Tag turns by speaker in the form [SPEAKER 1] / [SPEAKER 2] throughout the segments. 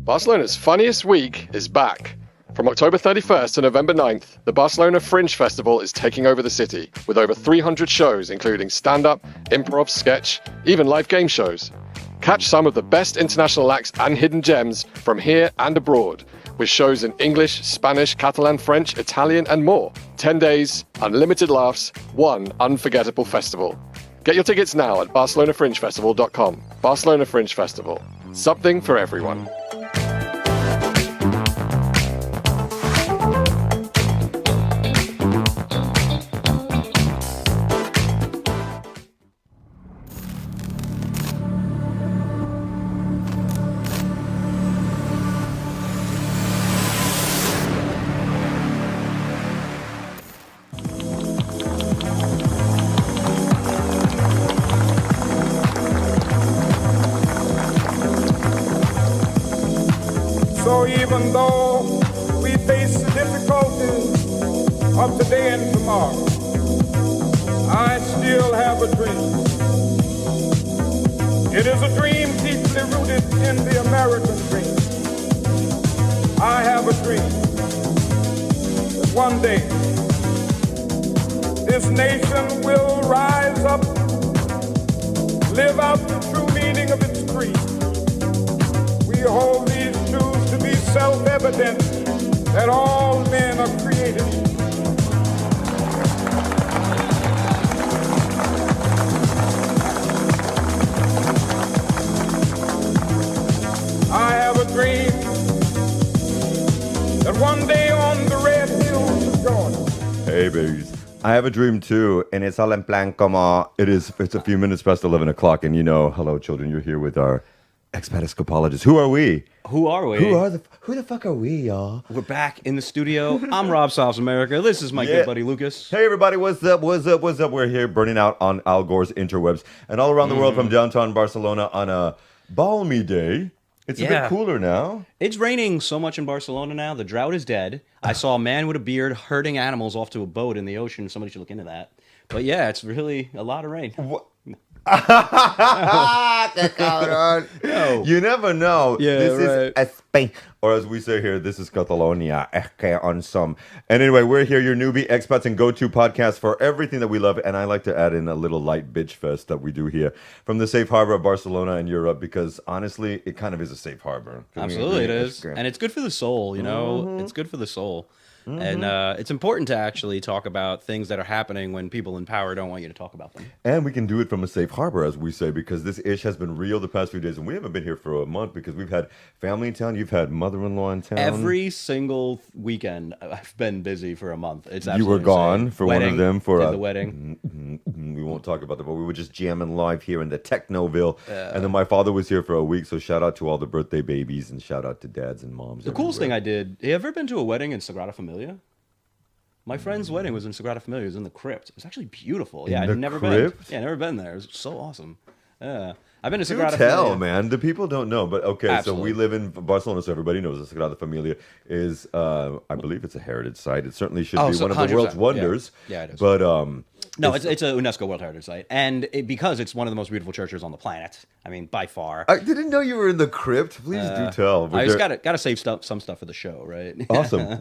[SPEAKER 1] Barcelona's funniest week is back. From October 31st to November 9th, the Barcelona Fringe Festival is taking over the city, with over 300 shows including stand-up, improv, sketch, even live game shows. Catch some of the best international acts and hidden gems from here and abroad, with shows in English, Spanish, Catalan, French, Italian, and more. 10 days, unlimited laughs, one unforgettable festival. Get your tickets now at barcelonafringefestival.com. Barcelona Fringe Festival. Something for everyone.
[SPEAKER 2] So even though we face the difficulties of today and tomorrow, I still have a dream. It is a dream deeply rooted in the American dream. I have a dream that one day this nation will rise up, live out the true meaning of its creed. We hold these truths to be self-evident, that all men are created equal. I have a dream that one day on the red hills of Georgia.
[SPEAKER 3] Hey, babies. I have a dream too, and it's all en plan como it's a few minutes past 11 o'clock, and you know, hello, children, you're here with our expat escapologists. Who are we?
[SPEAKER 4] Who are we?
[SPEAKER 3] Who the fuck are we, y'all?
[SPEAKER 4] We're back in the studio. I'm Rob Sauce America. This is my good buddy Lucas.
[SPEAKER 3] Hey, everybody, what's up? We're here burning out on Al Gore's interwebs and all around the world from downtown Barcelona on a balmy day. It's a bit cooler now.
[SPEAKER 4] It's raining so much in Barcelona now. The drought is dead. I saw a man with a beard herding animals off to a boat in the ocean. Somebody should look into that. But yeah, it's really a lot of rain.
[SPEAKER 3] What? You never know.
[SPEAKER 4] Yeah,
[SPEAKER 3] this is Spain, or as we say here, this is Catalonia. On some. And anyway, we're here, your newbie expats and go-to podcast for everything that we love. And I like to add in a little light bitch fest that we do here from the safe harbor of Barcelona and Europe, because honestly, it kind of is a safe harbor.
[SPEAKER 4] Absolutely, it is, and it's good for the soul. You know, it's good for the soul. And it's important to actually talk about things that are happening when people in power don't want you to talk about them.
[SPEAKER 3] And we can do it from a safe harbor, as we say, because this ish has been real the past few days. And we haven't been here for a month because we've had family in town. You've had mother-in-law in town.
[SPEAKER 4] Every single weekend, I've been busy for a month. It's absolutely
[SPEAKER 3] You were gone
[SPEAKER 4] insane.
[SPEAKER 3] for
[SPEAKER 4] Wedding,
[SPEAKER 3] one of them. For
[SPEAKER 4] the wedding.
[SPEAKER 3] We won't talk about that, but we were just jamming live here in the Technoville. And then my father was here for a week, so shout out to all the birthday babies and shout out to dads and moms.
[SPEAKER 4] The coolest thing I did, you ever been to a wedding in Sagrada Familia? My friend's wedding was in Sagrada Familia. It was in the crypt. It was actually beautiful. Yeah, I'd never been. Yeah, never been there. It was so awesome. Yeah, I've been to Sagrada Familia.
[SPEAKER 3] Man. The people don't know, but okay.
[SPEAKER 4] Absolutely.
[SPEAKER 3] So we live in Barcelona, so everybody knows that Sagrada Familia is, I believe it's a heritage site. It certainly should be one of the world's wonders.
[SPEAKER 4] Yeah, it is.
[SPEAKER 3] But
[SPEAKER 4] no, it's a UNESCO World Heritage Site, and because it's one of the most beautiful churches on the planet. I mean, by far.
[SPEAKER 3] I didn't know you were in the crypt. Please do tell.
[SPEAKER 4] I just gotta save some stuff for the show, right?
[SPEAKER 3] Awesome.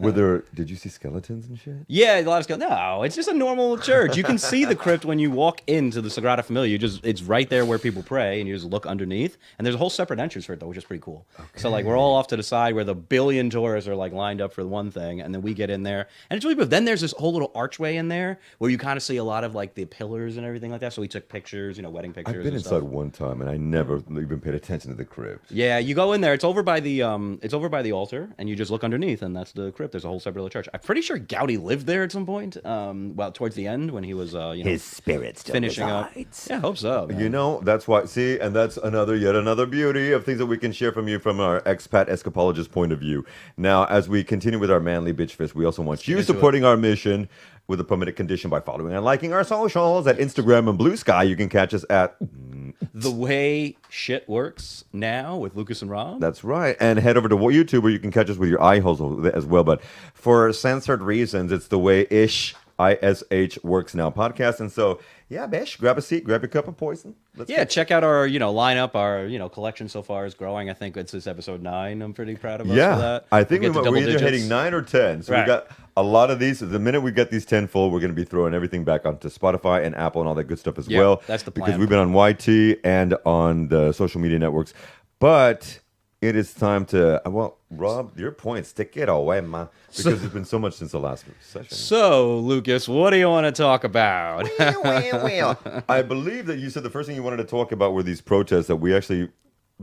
[SPEAKER 3] Did you see skeletons and shit?
[SPEAKER 4] Yeah, a lot of skeletons. No, it's just a normal church. You can see the crypt when you walk into the Sagrada Familia. It's right there where people pray, and you just look underneath. And there's a whole separate entrance for it, though, which is pretty cool. Okay. So, like, we're all off to the side where the billion tourists are, like, lined up for one thing, and then we get in there. And it's really beautiful. Then there's this whole little archway in there where you kind of see a lot of, like, the pillars and everything like that. So we took pictures, wedding pictures.
[SPEAKER 3] I've been inside one time, and I never even paid attention to the crypt.
[SPEAKER 4] Yeah, you go in there. It's over by the altar, and you just look underneath, and that's the crypt. There's a whole separate little church. I'm pretty sure Gaudi lived there at some point. Well, towards the end when he was,
[SPEAKER 3] his spirit still
[SPEAKER 4] finishing
[SPEAKER 3] resides.
[SPEAKER 4] up. Yeah, I hope so. Man.
[SPEAKER 3] That's why. See, and that's yet another beauty of things that we can share from you from our expat escapologist point of view. Now, as we continue with our manly bitch fist, we also want you supporting our mission with a permitted condition by following and liking our socials at Instagram and Blue Sky. You can catch us at
[SPEAKER 4] The Way Shit Works Now with Lucas and Rob.
[SPEAKER 3] That's right. And head over to YouTube where you can catch us with your eye holes as well. But for censored reasons, it's The Way Ish ISH Works Now podcast. And so, yeah, Bish, grab a seat, grab your cup of poison.
[SPEAKER 4] Check out our lineup. Our collection so far is growing. I think it's episode 9. I'm pretty proud of us for that.
[SPEAKER 3] I think
[SPEAKER 4] we'll
[SPEAKER 3] we're either hitting 9 or 10. So we got a lot of these. The minute we get these 10 full, we're going to be throwing everything back onto Spotify and Apple and all that good stuff as well.
[SPEAKER 4] That's the plan.
[SPEAKER 3] Because we've been on YT and on the social media networks. But it is time to, Rob, your points, take it away, man. Because there's been so much since the last session.
[SPEAKER 4] So, Lucas, what do you want to talk about?
[SPEAKER 3] I believe that you said the first thing you wanted to talk about were these protests that we actually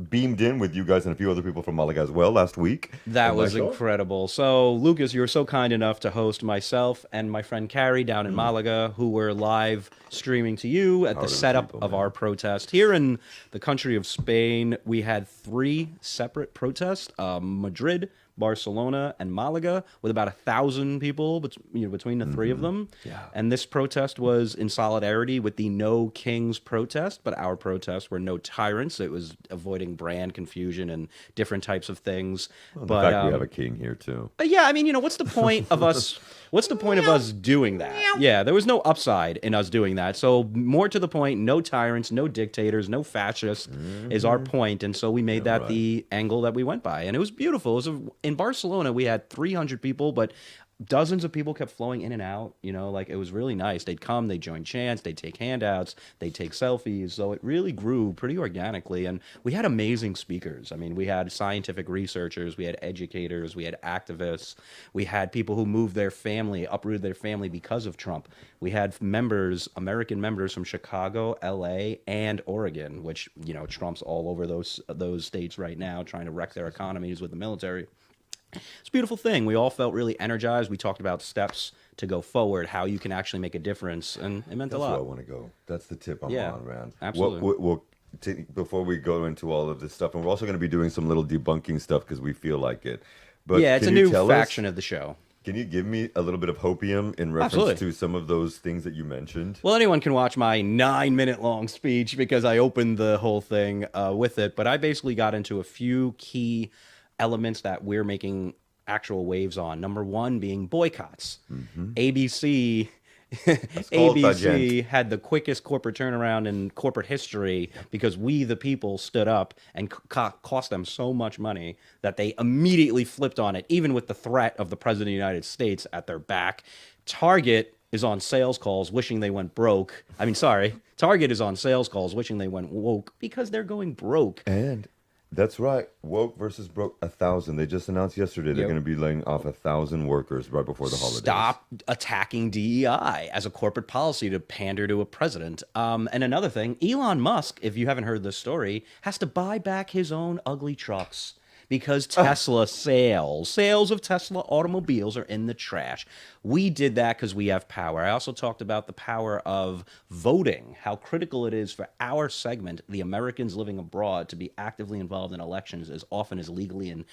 [SPEAKER 3] beamed in with you guys and a few other people from Malaga as well last week.
[SPEAKER 4] That was incredible. So, Lucas, you were so kind enough to host myself and my friend Carrie down in Malaga, who were live streaming to you at the setup of our protest. Here in the country of Spain, we had 3 separate protests, Madrid, Barcelona, and Malaga, with about 1,000 people between the 3 of them. Yeah. And this protest was in solidarity with the No Kings protest, but our protests were No Tyrants. It was avoiding brand confusion and different types of things.
[SPEAKER 3] Well, the fact we have a king here too.
[SPEAKER 4] Yeah, I mean, what's the point of us? What's the point of us doing that? Yeah, there was no upside in us doing that. So more to the point, no tyrants, no dictators, no fascists is our point. And so we made that the angle that we went by. And it was beautiful. In Barcelona, we had 300 people, but dozens of people kept flowing in and out. It was really nice. They'd come, they'd join chants, they'd take handouts, they'd take selfies. So it really grew pretty organically. And we had amazing speakers. I mean, we had scientific researchers, we had educators, we had activists, we had people who moved their family, uprooted their family because of Trump. We had American members from Chicago, LA, and Oregon, which, Trump's all over those states right now, trying to wreck their economies with the military. It's a beautiful thing. We all felt really energized. We talked about steps to go forward, how you can actually make a difference, and it meant a lot.
[SPEAKER 3] That's where I want to go. That's the tip I'm on, man.
[SPEAKER 4] Absolutely.
[SPEAKER 3] Before we go into all of this stuff, and we're also going to be doing some little debunking stuff because we feel like it.
[SPEAKER 4] But it's a new faction of the show.
[SPEAKER 3] Can you give me a little bit of hopium in reference to some of those things that you mentioned?
[SPEAKER 4] Well, anyone can watch my 9-minute long speech because I opened the whole thing with it. But I basically got into a few key elements that we're making actual waves on. Number 1 being boycotts. ABC had the quickest corporate turnaround in corporate history because we, the people, stood up and cost them so much money that they immediately flipped on it, even with the threat of the President of the United States at their back. Target is on sales calls wishing they went broke. Target is on sales calls wishing they went woke because they're going broke.
[SPEAKER 3] And that's right. Woke versus broke 1,000. They just announced yesterday they're going to be laying off 1,000 workers right before the holidays.
[SPEAKER 4] Stop attacking DEI as a corporate policy to pander to a president. And another thing, Elon Musk, if you haven't heard this story, has to buy back his own ugly trucks because Tesla sales of Tesla automobiles are in the trash. We did that because we have power. I also talked about the power of voting, how critical it is for our segment, the Americans living abroad, to be actively involved in elections as often as legally and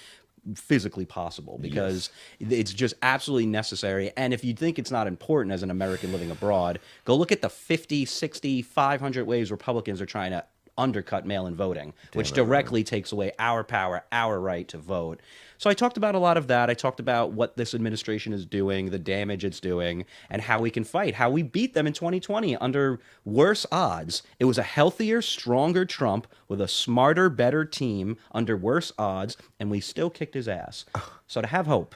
[SPEAKER 4] physically possible, because it's just absolutely necessary. And if you think it's not important as an American living abroad, go look at the 50, 60, 500 ways Republicans are trying to undercut mail-in voting, which directly takes away our power, our right to vote. So I talked about a lot of that. I talked about what this administration is doing, the damage it's doing, and how we can fight, how we beat them in 2020 under worse odds. It was a healthier, stronger Trump with a smarter, better team under worse odds, and we still kicked his ass. So to have hope.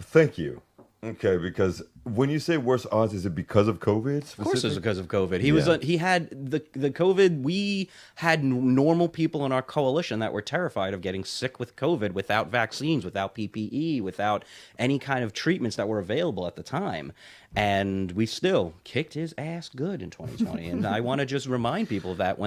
[SPEAKER 3] Thank you. Okay, because when you say worse odds, is it because of COVID?
[SPEAKER 4] Of course it's because of COVID. He had the COVID. We had normal people in our coalition that were terrified of getting sick with COVID without vaccines, without PPE, without any kind of treatments that were available at the time. And we still kicked his ass good in 2020. And I want to just remind people of that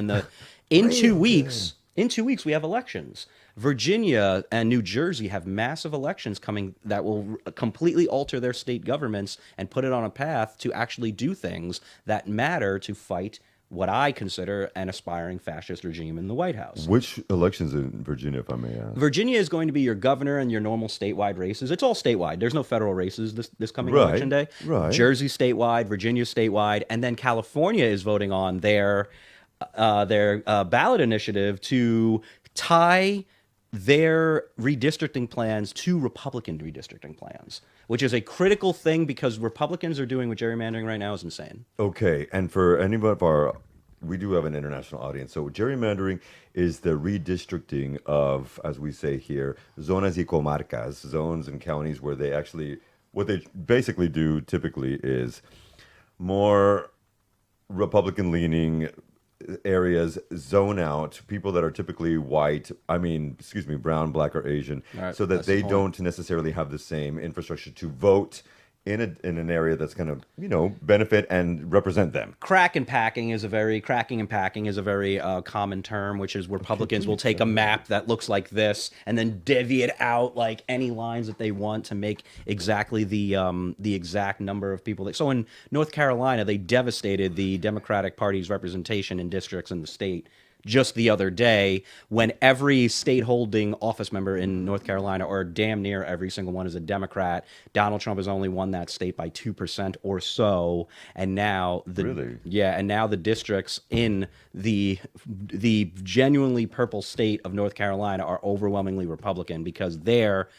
[SPEAKER 4] in 2 weeks, we have elections. Virginia and New Jersey have massive elections coming that will completely alter their state governments and put it on a path to actually do things that matter to fight what I consider an aspiring fascist regime in the White House.
[SPEAKER 3] Which elections in Virginia, if I may ask?
[SPEAKER 4] Virginia is going to be your governor and your normal statewide races. It's all statewide. There's no federal races this coming election day.
[SPEAKER 3] Right.
[SPEAKER 4] Jersey statewide, Virginia statewide, and then California is voting on their ballot initiative to tie their redistricting plans to Republican redistricting plans, which is a critical thing because Republicans are doing what gerrymandering right now is insane.
[SPEAKER 3] Okay, and for any of our, we do have an international audience. So gerrymandering is the redistricting of, as we say here, zonas y comarcas, zones and counties where they actually, what they basically do typically is more Republican-leaning areas zone out people that are typically white, brown, black, or Asian,
[SPEAKER 4] Right,
[SPEAKER 3] so that
[SPEAKER 4] that's
[SPEAKER 3] they
[SPEAKER 4] the point.
[SPEAKER 3] don't necessarily have the same infrastructure to vote in an area that's going to, benefit and represent them.
[SPEAKER 4] Cracking and packing is a very common term, which is Republicans will take a map that looks like this and then divvy it out like any lines that they want to make exactly the exact number of people. So in North Carolina, they devastated the Democratic Party's representation in districts in the state just the other day when every state holding office member in North Carolina, or damn near every single one, is a Democrat. Donald Trump has only won that state by 2% or so, and now the districts in the genuinely purple state of North Carolina are overwhelmingly Republican because they're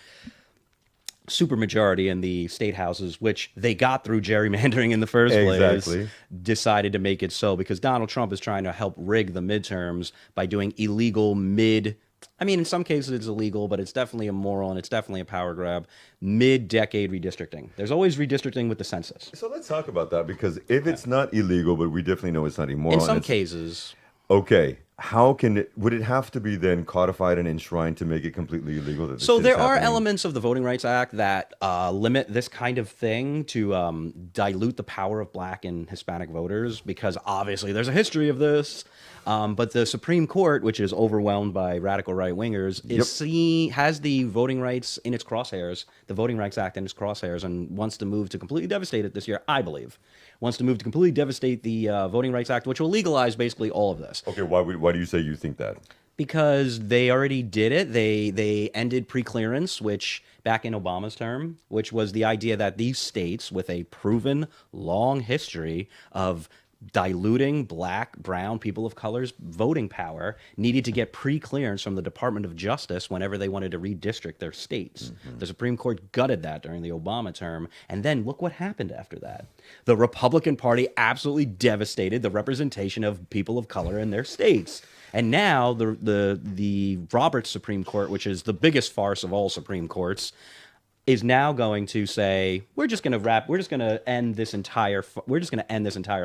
[SPEAKER 4] supermajority in the state houses, which they got through gerrymandering in the first place, decided to make it so because Donald Trump is trying to help rig the midterms by doing illegal in some cases it's illegal, but it's definitely immoral and it's definitely a power grab, mid-decade redistricting. There's always redistricting with the census.
[SPEAKER 3] So let's talk about that, because if it's not illegal, but we definitely know it's not immoral.
[SPEAKER 4] In some cases.
[SPEAKER 3] Okay. Would it have to be then codified and enshrined to make it completely illegal?
[SPEAKER 4] So there are elements of the Voting Rights Act that limit this kind of thing to dilute the power of Black and Hispanic voters, because obviously there's a history of this. But the Supreme Court, which is overwhelmed by radical right-wingers, has the voting rights in its crosshairs, the Voting Rights Act in its crosshairs, and wants to move to completely devastate it this year, I believe. Wants to move to completely devastate the Voting Rights Act, which will legalize basically all of this.
[SPEAKER 3] Okay, why do you say you think that?
[SPEAKER 4] Because they already did it. They ended preclearance, which back in Obama's term, which was the idea that these states with a proven long history of diluting Black, brown, people of color's voting power needed to get pre-clearance from the Department of Justice whenever they wanted to redistrict their states. The Supreme Court gutted that during the Obama term, and then look what happened after that. The Republican Party absolutely devastated the representation of people of color in their states. And now the Roberts Supreme Court, which is the biggest farce of all Supreme Courts, is now going to say we're just going to end this entire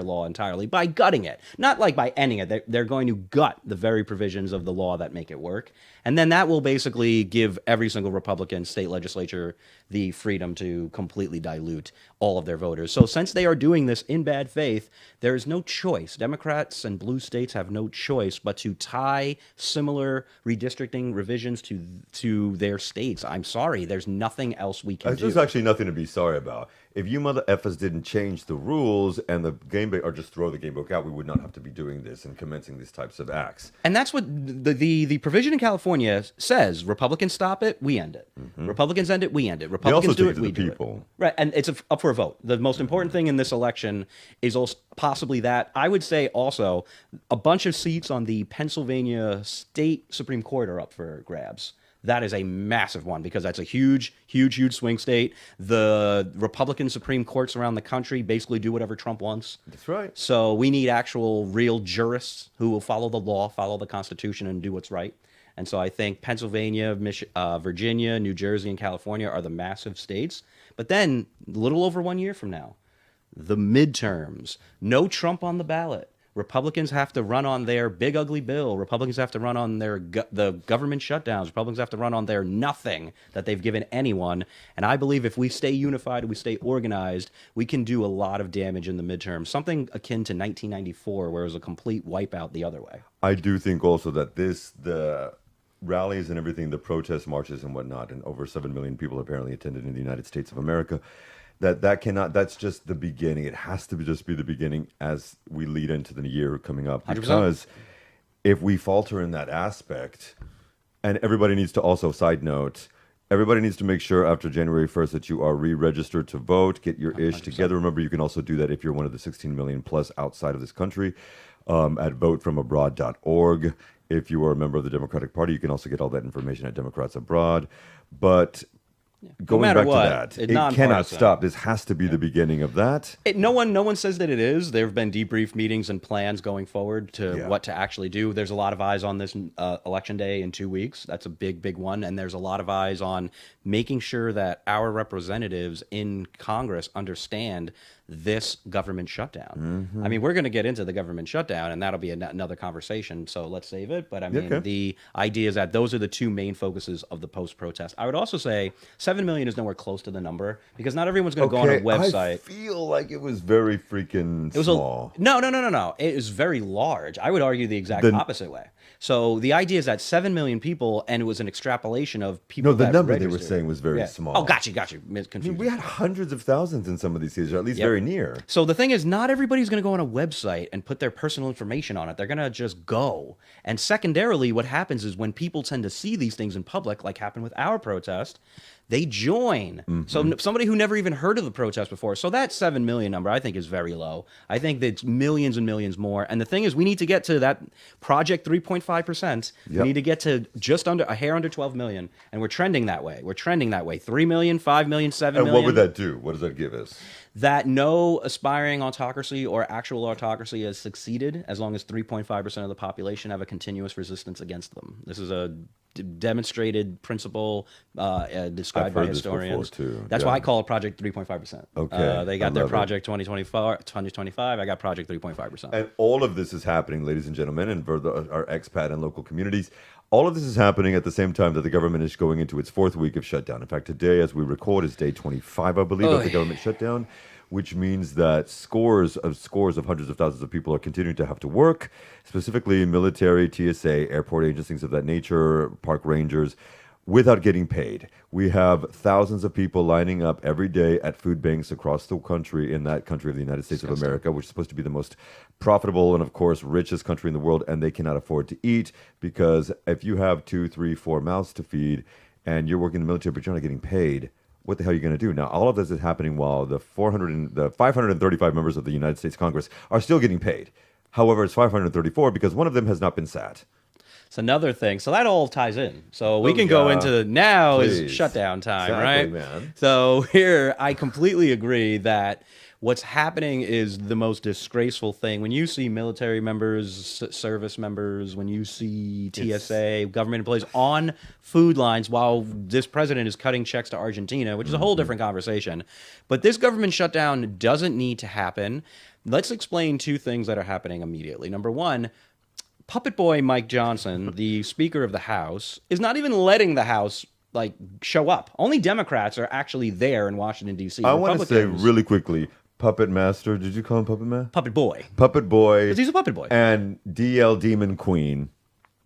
[SPEAKER 4] law entirely by gutting it. Not like by ending it. They're going to gut the very provisions of the law that make it work. And then that will basically give every single Republican state legislature the freedom to completely dilute all of their voters. So since they are doing this in bad faith, there is no choice. Democrats and blue states have no choice but to tie similar redistricting revisions to their states. I'm sorry, there's nothing else we can do.
[SPEAKER 3] There's actually nothing to be sorry about. If you mother effers didn't change the rules and the game book, or just throw the game book out, we would not have to be doing this and commencing these types of acts.
[SPEAKER 4] And that's what the provision in California says. Republicans stop it, we end it. Republicans end it, we end it. Republicans do it, we do it. Right, and it's up for a vote. The most important thing in this election is also possibly that. I would say also a bunch of seats on the Pennsylvania State Supreme Court are up for grabs. That is a massive one because that's a huge, huge, huge swing state. The Republican Supreme Courts around the country basically do whatever Trump wants.
[SPEAKER 3] That's right.
[SPEAKER 4] So we need actual real jurists who will follow the law, follow the Constitution, and do what's right. And so I think Pennsylvania, Virginia, New Jersey, and California are the massive states. But then, a little over 1 year from now, the midterms, no Trump on the ballot. Republicans have to run on their big ugly bill. Republicans have to run on the government shutdowns. Republicans have to run on their nothing that they've given anyone. And I believe if we stay unified, we stay organized, we can do a lot of damage in the midterm. Something akin to 1994, where it was a complete wipeout the other way.
[SPEAKER 3] I do think also that the rallies and everything, the protest marches and whatnot, and over 7 million people apparently attended in the United States of America, that's just the beginning. It has to just be the beginning as we lead into the year coming up.
[SPEAKER 4] 100%.
[SPEAKER 3] Because if we falter in that aspect, and everybody needs to also, side note, everybody needs to make sure after January 1st that you are re-registered to vote, get your ish
[SPEAKER 4] 100%.
[SPEAKER 3] together. Remember, you can also do that if you're one of the 16 million plus outside of this country. at votefromabroad.org. If you are a member of the Democratic Party, you can also get all that information at Democrats Abroad. But going
[SPEAKER 4] matter
[SPEAKER 3] back
[SPEAKER 4] what,
[SPEAKER 3] to that,
[SPEAKER 4] it's
[SPEAKER 3] it cannot
[SPEAKER 4] nonpartisan.
[SPEAKER 3] stop. This has to be the beginning of that.
[SPEAKER 4] No one says that it is. There have been debrief meetings and plans going forward to
[SPEAKER 3] Yeah.
[SPEAKER 4] what to actually do. There's a lot of eyes on this election day in 2 weeks. That's a big one. And there's a lot of eyes on making sure that our representatives in Congress understand this government shutdown. I mean, we're going to get into the government shutdown, and that'll be another conversation. So let's save it. But I mean,
[SPEAKER 3] Okay.
[SPEAKER 4] the idea is that those are the two main focuses of the post-protest. I would also say 7 million is nowhere close to the number because not everyone's going to go on a website.
[SPEAKER 3] I feel like it was very freaking
[SPEAKER 4] It was
[SPEAKER 3] small.
[SPEAKER 4] No. It is very large. I would argue the exact opposite way. So the idea is that 7 million people, and it was an extrapolation of people.
[SPEAKER 3] No, the
[SPEAKER 4] that
[SPEAKER 3] number they were
[SPEAKER 4] registered.
[SPEAKER 3] saying was very
[SPEAKER 4] Yeah.
[SPEAKER 3] small.
[SPEAKER 4] Oh, got you.
[SPEAKER 3] I
[SPEAKER 4] Confused.
[SPEAKER 3] mean, we had hundreds of thousands in some of these cities, or at least
[SPEAKER 4] Yep.
[SPEAKER 3] very near.
[SPEAKER 4] So the thing is, not everybody's going to go on a website and put their personal information on it. They're going to just go. And secondarily, what happens is when people tend to see these things in public, like happened with our protest, they join. So somebody who never even heard of the protest before. So that 7 million number, I think, is very low. I think that it's millions and millions more. And the thing is, we need to get to that project 3.5%.
[SPEAKER 3] Yep.
[SPEAKER 4] We need to get to just under a hair under 12 million. And we're trending that way. 3 million, 5 million, 7
[SPEAKER 3] And
[SPEAKER 4] million.
[SPEAKER 3] what would that do? What does that give us?
[SPEAKER 4] That no aspiring autocracy or actual autocracy has succeeded as long as 3.5% of the population have a continuous resistance against them. This is a demonstrated principle described
[SPEAKER 3] I've
[SPEAKER 4] by
[SPEAKER 3] heard this
[SPEAKER 4] historians.
[SPEAKER 3] before, too.
[SPEAKER 4] That's
[SPEAKER 3] Yeah.
[SPEAKER 4] why I call it Project 3.5%.
[SPEAKER 3] Okay,
[SPEAKER 4] They
[SPEAKER 3] I
[SPEAKER 4] got their
[SPEAKER 3] love it.
[SPEAKER 4] Project 2025. I got Project 3.5%.
[SPEAKER 3] And all of this is happening, ladies and gentlemen, and for our expat and local communities. All of this is happening at the same time that the government is going into its fourth week of shutdown. In fact, today, as we record, is day 25, I believe, of the government shutdown, which means that scores of hundreds of thousands of people are continuing to have to work, specifically military, TSA, airport agents, things of that nature, park rangers, without getting paid. We have thousands of people lining up every day at food banks across the country, in that country of the United States of America, which is supposed to be the most profitable and, of course, richest country in the world, and they cannot afford to eat because if you have 2, 3, 4 mouths to feed and you're working in the military but you're not getting paid, what the hell are you going to do? Now, all of this is happening while the 535 members of the United States Congress are still getting paid. However, it's 534 because one of them has not been sat.
[SPEAKER 4] It's another thing. So that all ties in. So we can go into now
[SPEAKER 3] Please.
[SPEAKER 4] is shutdown time,
[SPEAKER 3] Exactly,
[SPEAKER 4] right?
[SPEAKER 3] man.
[SPEAKER 4] So here, I completely agree that what's happening is the most disgraceful thing. When you see military members, service members, when you see TSA, government employees on food lines while this president is cutting checks to Argentina, which is a whole different conversation. But this government shutdown doesn't need to happen. Let's explain two things that are happening immediately. Number one, Puppet Boy Mike Johnson, the Speaker of the House, is not even letting the House show up. Only Democrats are actually there in Washington, D.C.
[SPEAKER 3] I want to say really quickly, Puppet Master, did you call him Puppet Man?
[SPEAKER 4] Puppet Boy.
[SPEAKER 3] Puppet Boy.
[SPEAKER 4] Because he's a puppet boy.
[SPEAKER 3] And DL Demon Queen,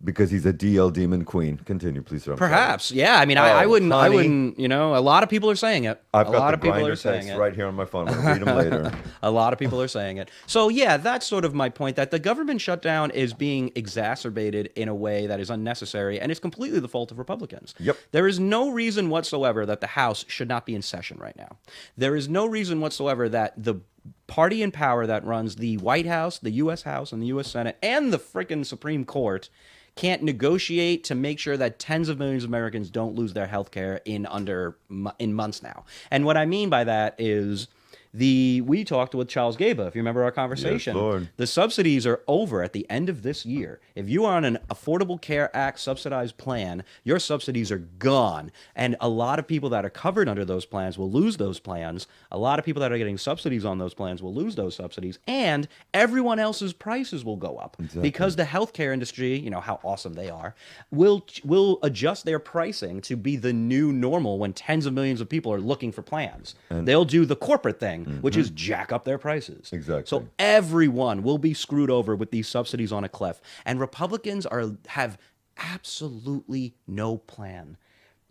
[SPEAKER 3] because he's a DL Demon Queen. Continue, please, sir. I'm sorry.
[SPEAKER 4] Perhaps, yeah. I mean, I wouldn't.
[SPEAKER 3] honey.
[SPEAKER 4] I wouldn't. You know, a lot of people are saying it.
[SPEAKER 3] I've
[SPEAKER 4] a
[SPEAKER 3] got
[SPEAKER 4] lot
[SPEAKER 3] the
[SPEAKER 4] of people
[SPEAKER 3] grinder
[SPEAKER 4] are saying
[SPEAKER 3] text
[SPEAKER 4] it.
[SPEAKER 3] right here on my phone. I'm going to read them later.
[SPEAKER 4] A lot of people are saying it. So yeah, that's sort of my point. That the government shutdown is being exacerbated in a way that is unnecessary, and it's completely the fault of Republicans.
[SPEAKER 3] Yep.
[SPEAKER 4] There is no reason whatsoever that the House should not be in session right now. There is no reason whatsoever that the party in power that runs the White House, the U.S. House, and the U.S. Senate, and the frickin' Supreme Court can't negotiate to make sure that tens of millions of Americans don't lose their health care in months now. And what I mean by that is we talked with Charles Gaba, if you remember our conversation.
[SPEAKER 3] Yes, Lord.
[SPEAKER 4] The subsidies are over at the end of this year. If you are on an Affordable Care Act subsidized plan, your subsidies are gone. And a lot of people that are covered under those plans will lose those plans. A lot of people that are getting subsidies on those plans will lose those subsidies. And everyone else's prices will go up.
[SPEAKER 3] Exactly.
[SPEAKER 4] Because the healthcare industry, you know how awesome they are, will adjust their pricing to be the new normal when tens of millions of people are looking for plans. They'll do the corporate thing, which is jack up their prices.
[SPEAKER 3] Exactly.
[SPEAKER 4] So everyone will be screwed over with these subsidies on a cliff. And Republicans have absolutely no plan.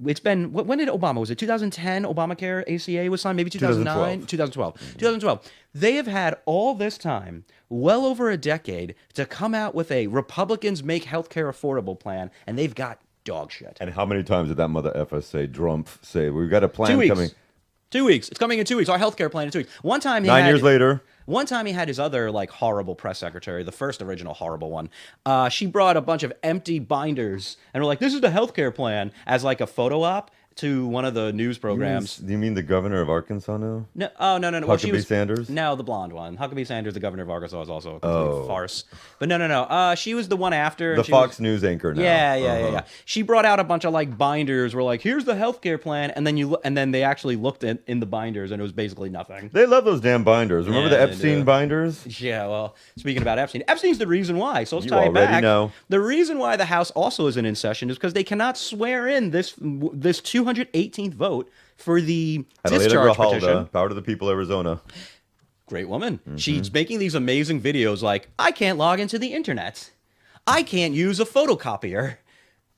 [SPEAKER 4] It's been, when did Obama, was it 2010 Obamacare ACA was signed? Maybe 2009? 2012. They have had all this time, well over a decade, to come out with a Republicans make healthcare affordable plan, and they've got dog shit.
[SPEAKER 3] And how many times did that mother effer say, Drumpf, say, we've got a plan
[SPEAKER 4] 2 weeks.
[SPEAKER 3] coming?
[SPEAKER 4] 2 weeks. It's coming in 2 weeks. Our healthcare plan in 2 weeks. One time,
[SPEAKER 3] 9 years later.
[SPEAKER 4] One time he had his other like horrible press secretary, the first original horrible one. She brought a bunch of empty binders and were like, "This is the healthcare plan," as like a photo op to one of the news programs.
[SPEAKER 3] Do you mean the governor of Arkansas now?
[SPEAKER 4] No, oh no.
[SPEAKER 3] Huckabee Sanders?
[SPEAKER 4] No, the blonde one. Huckabee Sanders, the governor of Arkansas, is also a complete farce. But no. She was the one after.
[SPEAKER 3] The Fox News anchor now.
[SPEAKER 4] Yeah. She brought out a bunch of like binders. Were like, "Here's the healthcare plan," and then they actually looked in the binders, and it was basically nothing.
[SPEAKER 3] They love those damn binders. Remember the Epstein binders?
[SPEAKER 4] Yeah. Well, speaking about Epstein's the reason why. So let's
[SPEAKER 3] You
[SPEAKER 4] tie it back.
[SPEAKER 3] already know.
[SPEAKER 4] The reason why the House also isn't in session is because they cannot swear in this 218th vote for the discharge petition.
[SPEAKER 3] Power to the people, Arizona.
[SPEAKER 4] Great woman. She's making these amazing videos like, "I can't log into the internet. I can't use a photocopier.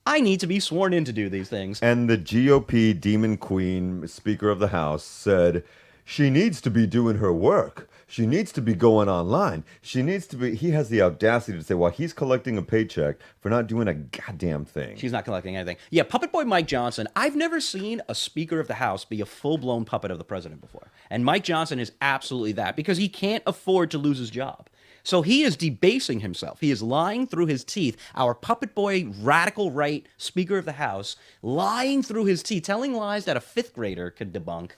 [SPEAKER 4] I need to be sworn in to do these things."
[SPEAKER 3] And the GOP demon queen, Speaker of the House, said she needs to be doing her work. She needs to be going online. She needs to be. He has the audacity to say, well, he's collecting a paycheck for not doing a goddamn thing.
[SPEAKER 4] She's not collecting anything. Yeah, Puppet Boy Mike Johnson. I've never seen a Speaker of the House be a full-blown puppet of the president before. And Mike Johnson is absolutely that because he can't afford to lose his job. So he is debasing himself. He is lying through his teeth. Our Puppet Boy, radical right Speaker of the House, lying through his teeth, telling lies that a fifth grader could debunk.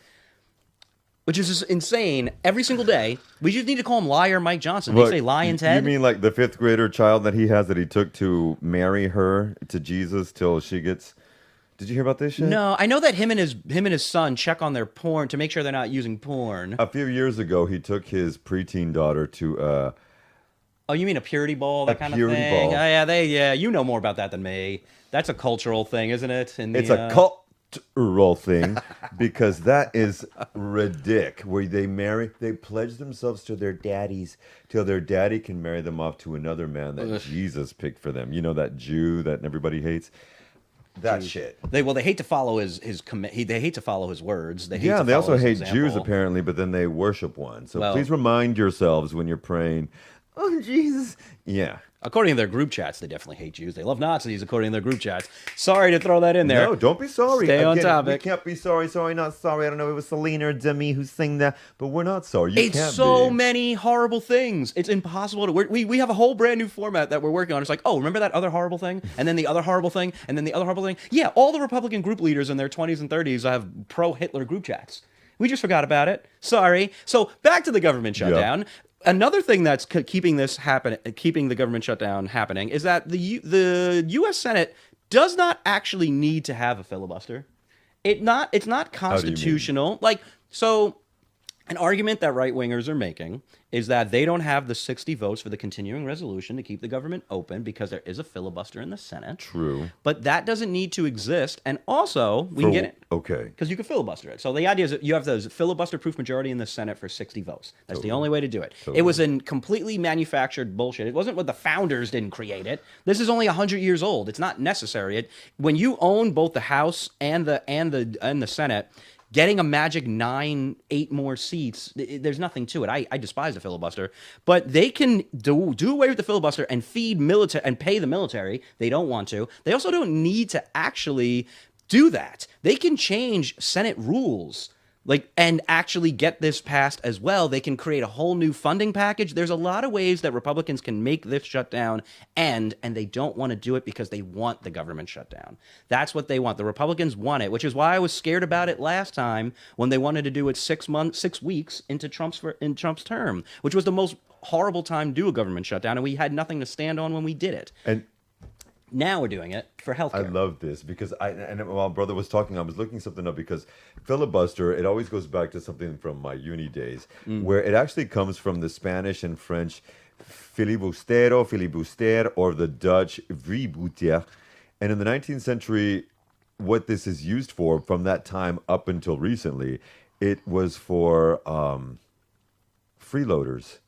[SPEAKER 4] Which is just insane. Every single day, we just need to call him Liar Mike Johnson. They say Lion Ted.
[SPEAKER 3] You mean like the fifth grader child that he has that he took to marry her to Jesus till she gets... Did you hear about this shit?
[SPEAKER 4] No, I know that him and his son check on their porn to make sure they're not using porn.
[SPEAKER 3] A few years ago, he took his preteen daughter to...
[SPEAKER 4] Oh, you mean a purity ball, that kind of thing?
[SPEAKER 3] Ball.
[SPEAKER 4] Oh, yeah, you know more about that than me. That's a cultural thing, isn't it?
[SPEAKER 3] It's a cultural thing because that is ridiculous. Where they pledge themselves to their daddies till their daddy can marry them off to another man that Jesus picked for them. You know, that Jew that everybody hates. That shit.
[SPEAKER 4] They hate to follow his they hate to follow his words. They
[SPEAKER 3] also hate
[SPEAKER 4] example.
[SPEAKER 3] Jews apparently, but then they worship one. So please remind yourselves when you're praying, "Oh Jesus." Yeah.
[SPEAKER 4] According to their group chats, they definitely hate Jews. They love Nazis, according to their group chats. Sorry to throw that in there.
[SPEAKER 3] No, don't be sorry.
[SPEAKER 4] Stay on topic.
[SPEAKER 3] We can't be sorry, not sorry. I don't know if it was Selena or Demi who sang that, but we're not sorry.
[SPEAKER 4] It's so many horrible things. It's impossible to... We have a whole brand new format that we're working on. It's like, oh, remember that other horrible thing? And then the other horrible thing? And then the other horrible thing? Yeah, all the Republican group leaders in their 20s and 30s have pro-Hitler group chats. We just forgot about it. Sorry. So back to the government shutdown. Yep. Another thing that's keeping the government shutdown happening is that the U.S. Senate does not actually need to have a filibuster. It's not constitutional. An argument that right-wingers are making is that they don't have the 60 votes for the continuing resolution to keep the government open because there is a filibuster in the Senate.
[SPEAKER 3] True.
[SPEAKER 4] But that doesn't need to exist. And also, we can get it.
[SPEAKER 3] Okay.
[SPEAKER 4] Because you can filibuster it. So the idea is that you have the filibuster-proof majority in the Senate for 60 votes. That's the only way to do it. Totally. It was a completely manufactured bullshit. It wasn't what the founders didn't create it. This is only 100 years old. It's not necessary. When you own both the House and the Senate, getting a magic 8 more seats, there's nothing to it. I despise the filibuster, but they can do away with the filibuster and feed military and pay the military. They don't want to. They also don't need to actually do that. They can change Senate rules. And actually get this passed as well. They can create a whole new funding package. There's a lot of ways that Republicans can make this shutdown end, and they don't want to do it because they want the government shutdown. That's what they want. The Republicans want it, which is why I was scared about it last time when they wanted to do it 6 weeks into Trump's term, which was the most horrible time to do a government shutdown, and we had nothing to stand on when we did it. And now we're doing it for healthcare.
[SPEAKER 3] I love this because while brother was talking, I was looking something up because filibuster, it always goes back to something from my uni days where it actually comes from the Spanish and French filibuster, or the Dutch vrijbuiter. And in the 19th century, what this is used for from that time up until recently, it was for freeloaders.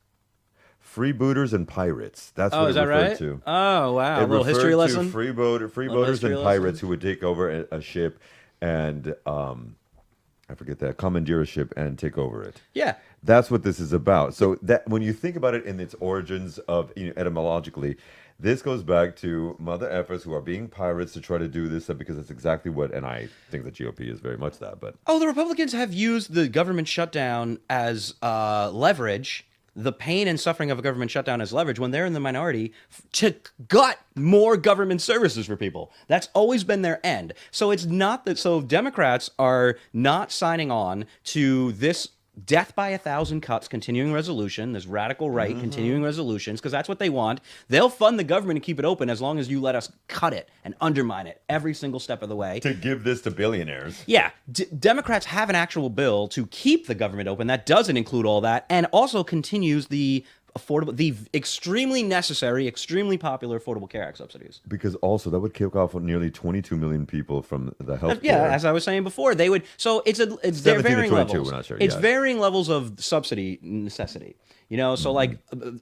[SPEAKER 3] Freebooters and pirates. That's what it referred to.
[SPEAKER 4] Oh, wow. A little history lesson?
[SPEAKER 3] Freebooters and pirates who would take over a ship and, I forget that, commandeer a ship and take over it.
[SPEAKER 4] Yeah.
[SPEAKER 3] That's what this is about. So that when you think about it in its origins of etymologically, This goes back to mother effers who are being pirates to try to do this because it's exactly what, and I think the GOP is very much that. But
[SPEAKER 4] the Republicans have used the government shutdown as leverage, the pain and suffering of a government shutdown as leverage when they're in the minority to gut more government services for people. That's always been their end. So it's not that. So Democrats are not signing on to this death by 1,000 cuts continuing resolution, this radical right continuing resolutions, because that's what they want. They'll fund the government and keep it open as long as you let us cut it and undermine it every single step of the way.
[SPEAKER 3] to give this to billionaires.
[SPEAKER 4] Yeah, Democrats have an actual bill to keep the government open that doesn't include all that and also continues the extremely necessary, extremely popular Affordable Care Act subsidies.
[SPEAKER 3] Because also that would kick off nearly 22 million people from the health.
[SPEAKER 4] Yeah, as I was saying before, they would. So it's they're
[SPEAKER 3] 17 to
[SPEAKER 4] varying
[SPEAKER 3] 22,
[SPEAKER 4] levels.
[SPEAKER 3] we're not sure
[SPEAKER 4] It's
[SPEAKER 3] yet.
[SPEAKER 4] varying levels of subsidy necessity. You know, so like the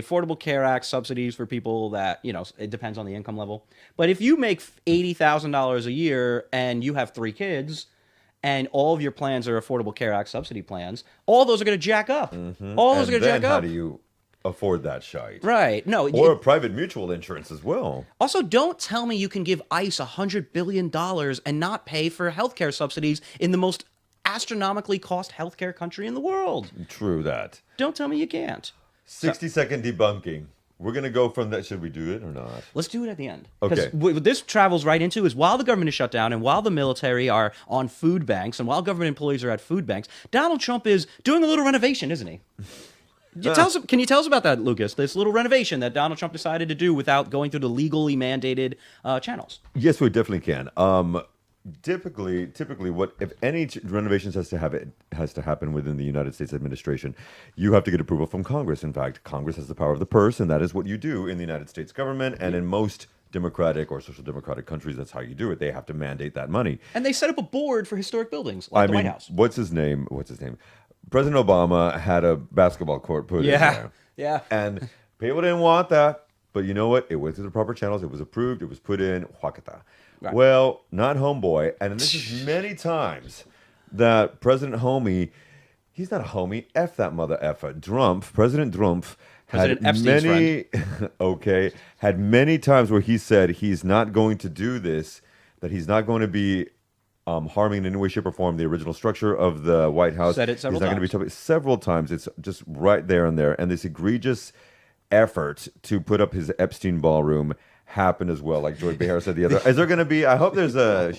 [SPEAKER 4] Affordable Care Act subsidies for people that, you know, it depends on the income level. But if you make $80,000 a year and you have 3 kids, and all of your plans are Affordable Care Act subsidy plans, all those are going to jack up. All those are going to jack
[SPEAKER 3] How
[SPEAKER 4] up.
[SPEAKER 3] do you afford that shite?
[SPEAKER 4] Right. No.
[SPEAKER 3] Or a private mutual insurance as well.
[SPEAKER 4] Also, don't tell me you can give ICE $100 billion and not pay for healthcare subsidies in the most astronomically cost healthcare country in the world.
[SPEAKER 3] True that.
[SPEAKER 4] Don't tell me you can't.
[SPEAKER 3] 60-second debunking. We're going to go from that. Should we do it or not?
[SPEAKER 4] Let's do it at the end.
[SPEAKER 3] Okay.
[SPEAKER 4] Because what this travels right into is while the government is shut down and while the military are on food banks and while government employees are at food banks, Donald Trump is doing a little renovation, isn't he? Can you tell us about that, Lucas? This little renovation that Donald Trump decided to do without going through the legally mandated channels.
[SPEAKER 3] Yes, we definitely can. Typically, what if any renovations has to happen within the United States administration, you have to get approval from Congress. In fact, Congress has the power of the purse, and that is what you do in the United States government. And in most democratic or social democratic countries, that's how you do it. They have to mandate that money.
[SPEAKER 4] And they set up a board for historic buildings, like the White House.
[SPEAKER 3] What's his name? President Obama had a basketball court put in there.
[SPEAKER 4] Yeah.
[SPEAKER 3] And people didn't want that. But you know what? It went through the proper channels. It was approved. It was put in. Huacata. Right. Well, not homeboy. And this is many times that President Homie, he's not a homie. F that mother effer. President Drumpf had had many times where he said he's not going to do this, that he's not going to be harming in any way, shape, or form the original structure of the White House.
[SPEAKER 4] Said it several times.
[SPEAKER 3] He's not going to be several times. It's just right there and there. And this egregious effort to put up his Epstein ballroom happened as well. Like Joy Behar said the other. Is there going to be? I hope there's a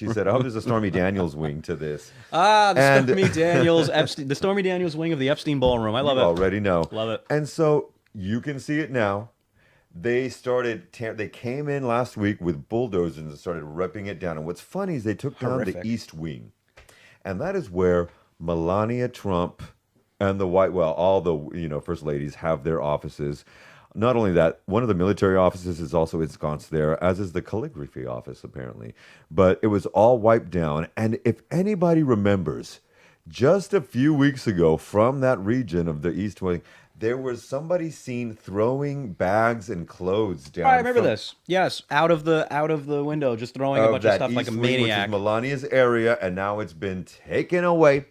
[SPEAKER 3] Stormy Daniels wing to this.
[SPEAKER 4] Stormy Daniels Epstein, the Stormy Daniels wing of the Epstein ballroom. I love it.
[SPEAKER 3] Already know.
[SPEAKER 4] Love it.
[SPEAKER 3] And so you can see it now. They came in last week with bulldozers and started ripping it down. And what's funny is they took down the East Wing. And that is where Melania Trump and all the first ladies have their offices. Not only that, one of the military offices is also ensconced there, as is the calligraphy office, apparently. But it was all wiped down. And if anybody remembers, just a few weeks ago from that region of the East Wing, there was somebody seen throwing bags and clothes down.
[SPEAKER 4] I remember this. Yes, out of the window, just throwing a bunch of stuff like a maniac.
[SPEAKER 3] Which is Melania's area, and now it's been taken away.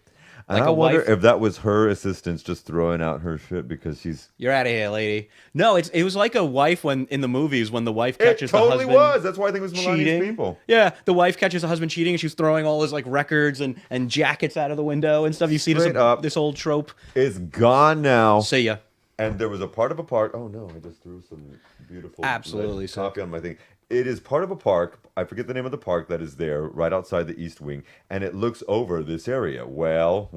[SPEAKER 3] And
[SPEAKER 4] Like
[SPEAKER 3] I
[SPEAKER 4] a
[SPEAKER 3] wonder
[SPEAKER 4] wife.
[SPEAKER 3] if that was her assistants just throwing out her shit because she's...
[SPEAKER 4] You're out of here, lady. No, it was like a wife when in the movies when the wife catches the husband.
[SPEAKER 3] It totally was. That's why I think it was Melania's
[SPEAKER 4] cheating.
[SPEAKER 3] people.
[SPEAKER 4] Yeah, the wife catches the husband cheating, and she's throwing all his like records and jackets out of the window and stuff. You see this old trope.
[SPEAKER 3] It's gone now.
[SPEAKER 4] See ya.
[SPEAKER 3] And there was a part of a park. Oh no, I just threw some beautiful
[SPEAKER 4] Absolutely
[SPEAKER 3] copy on my thing. It is part of a park. I forget the name of the park that is there right outside the East Wing, and it looks over this area. Well.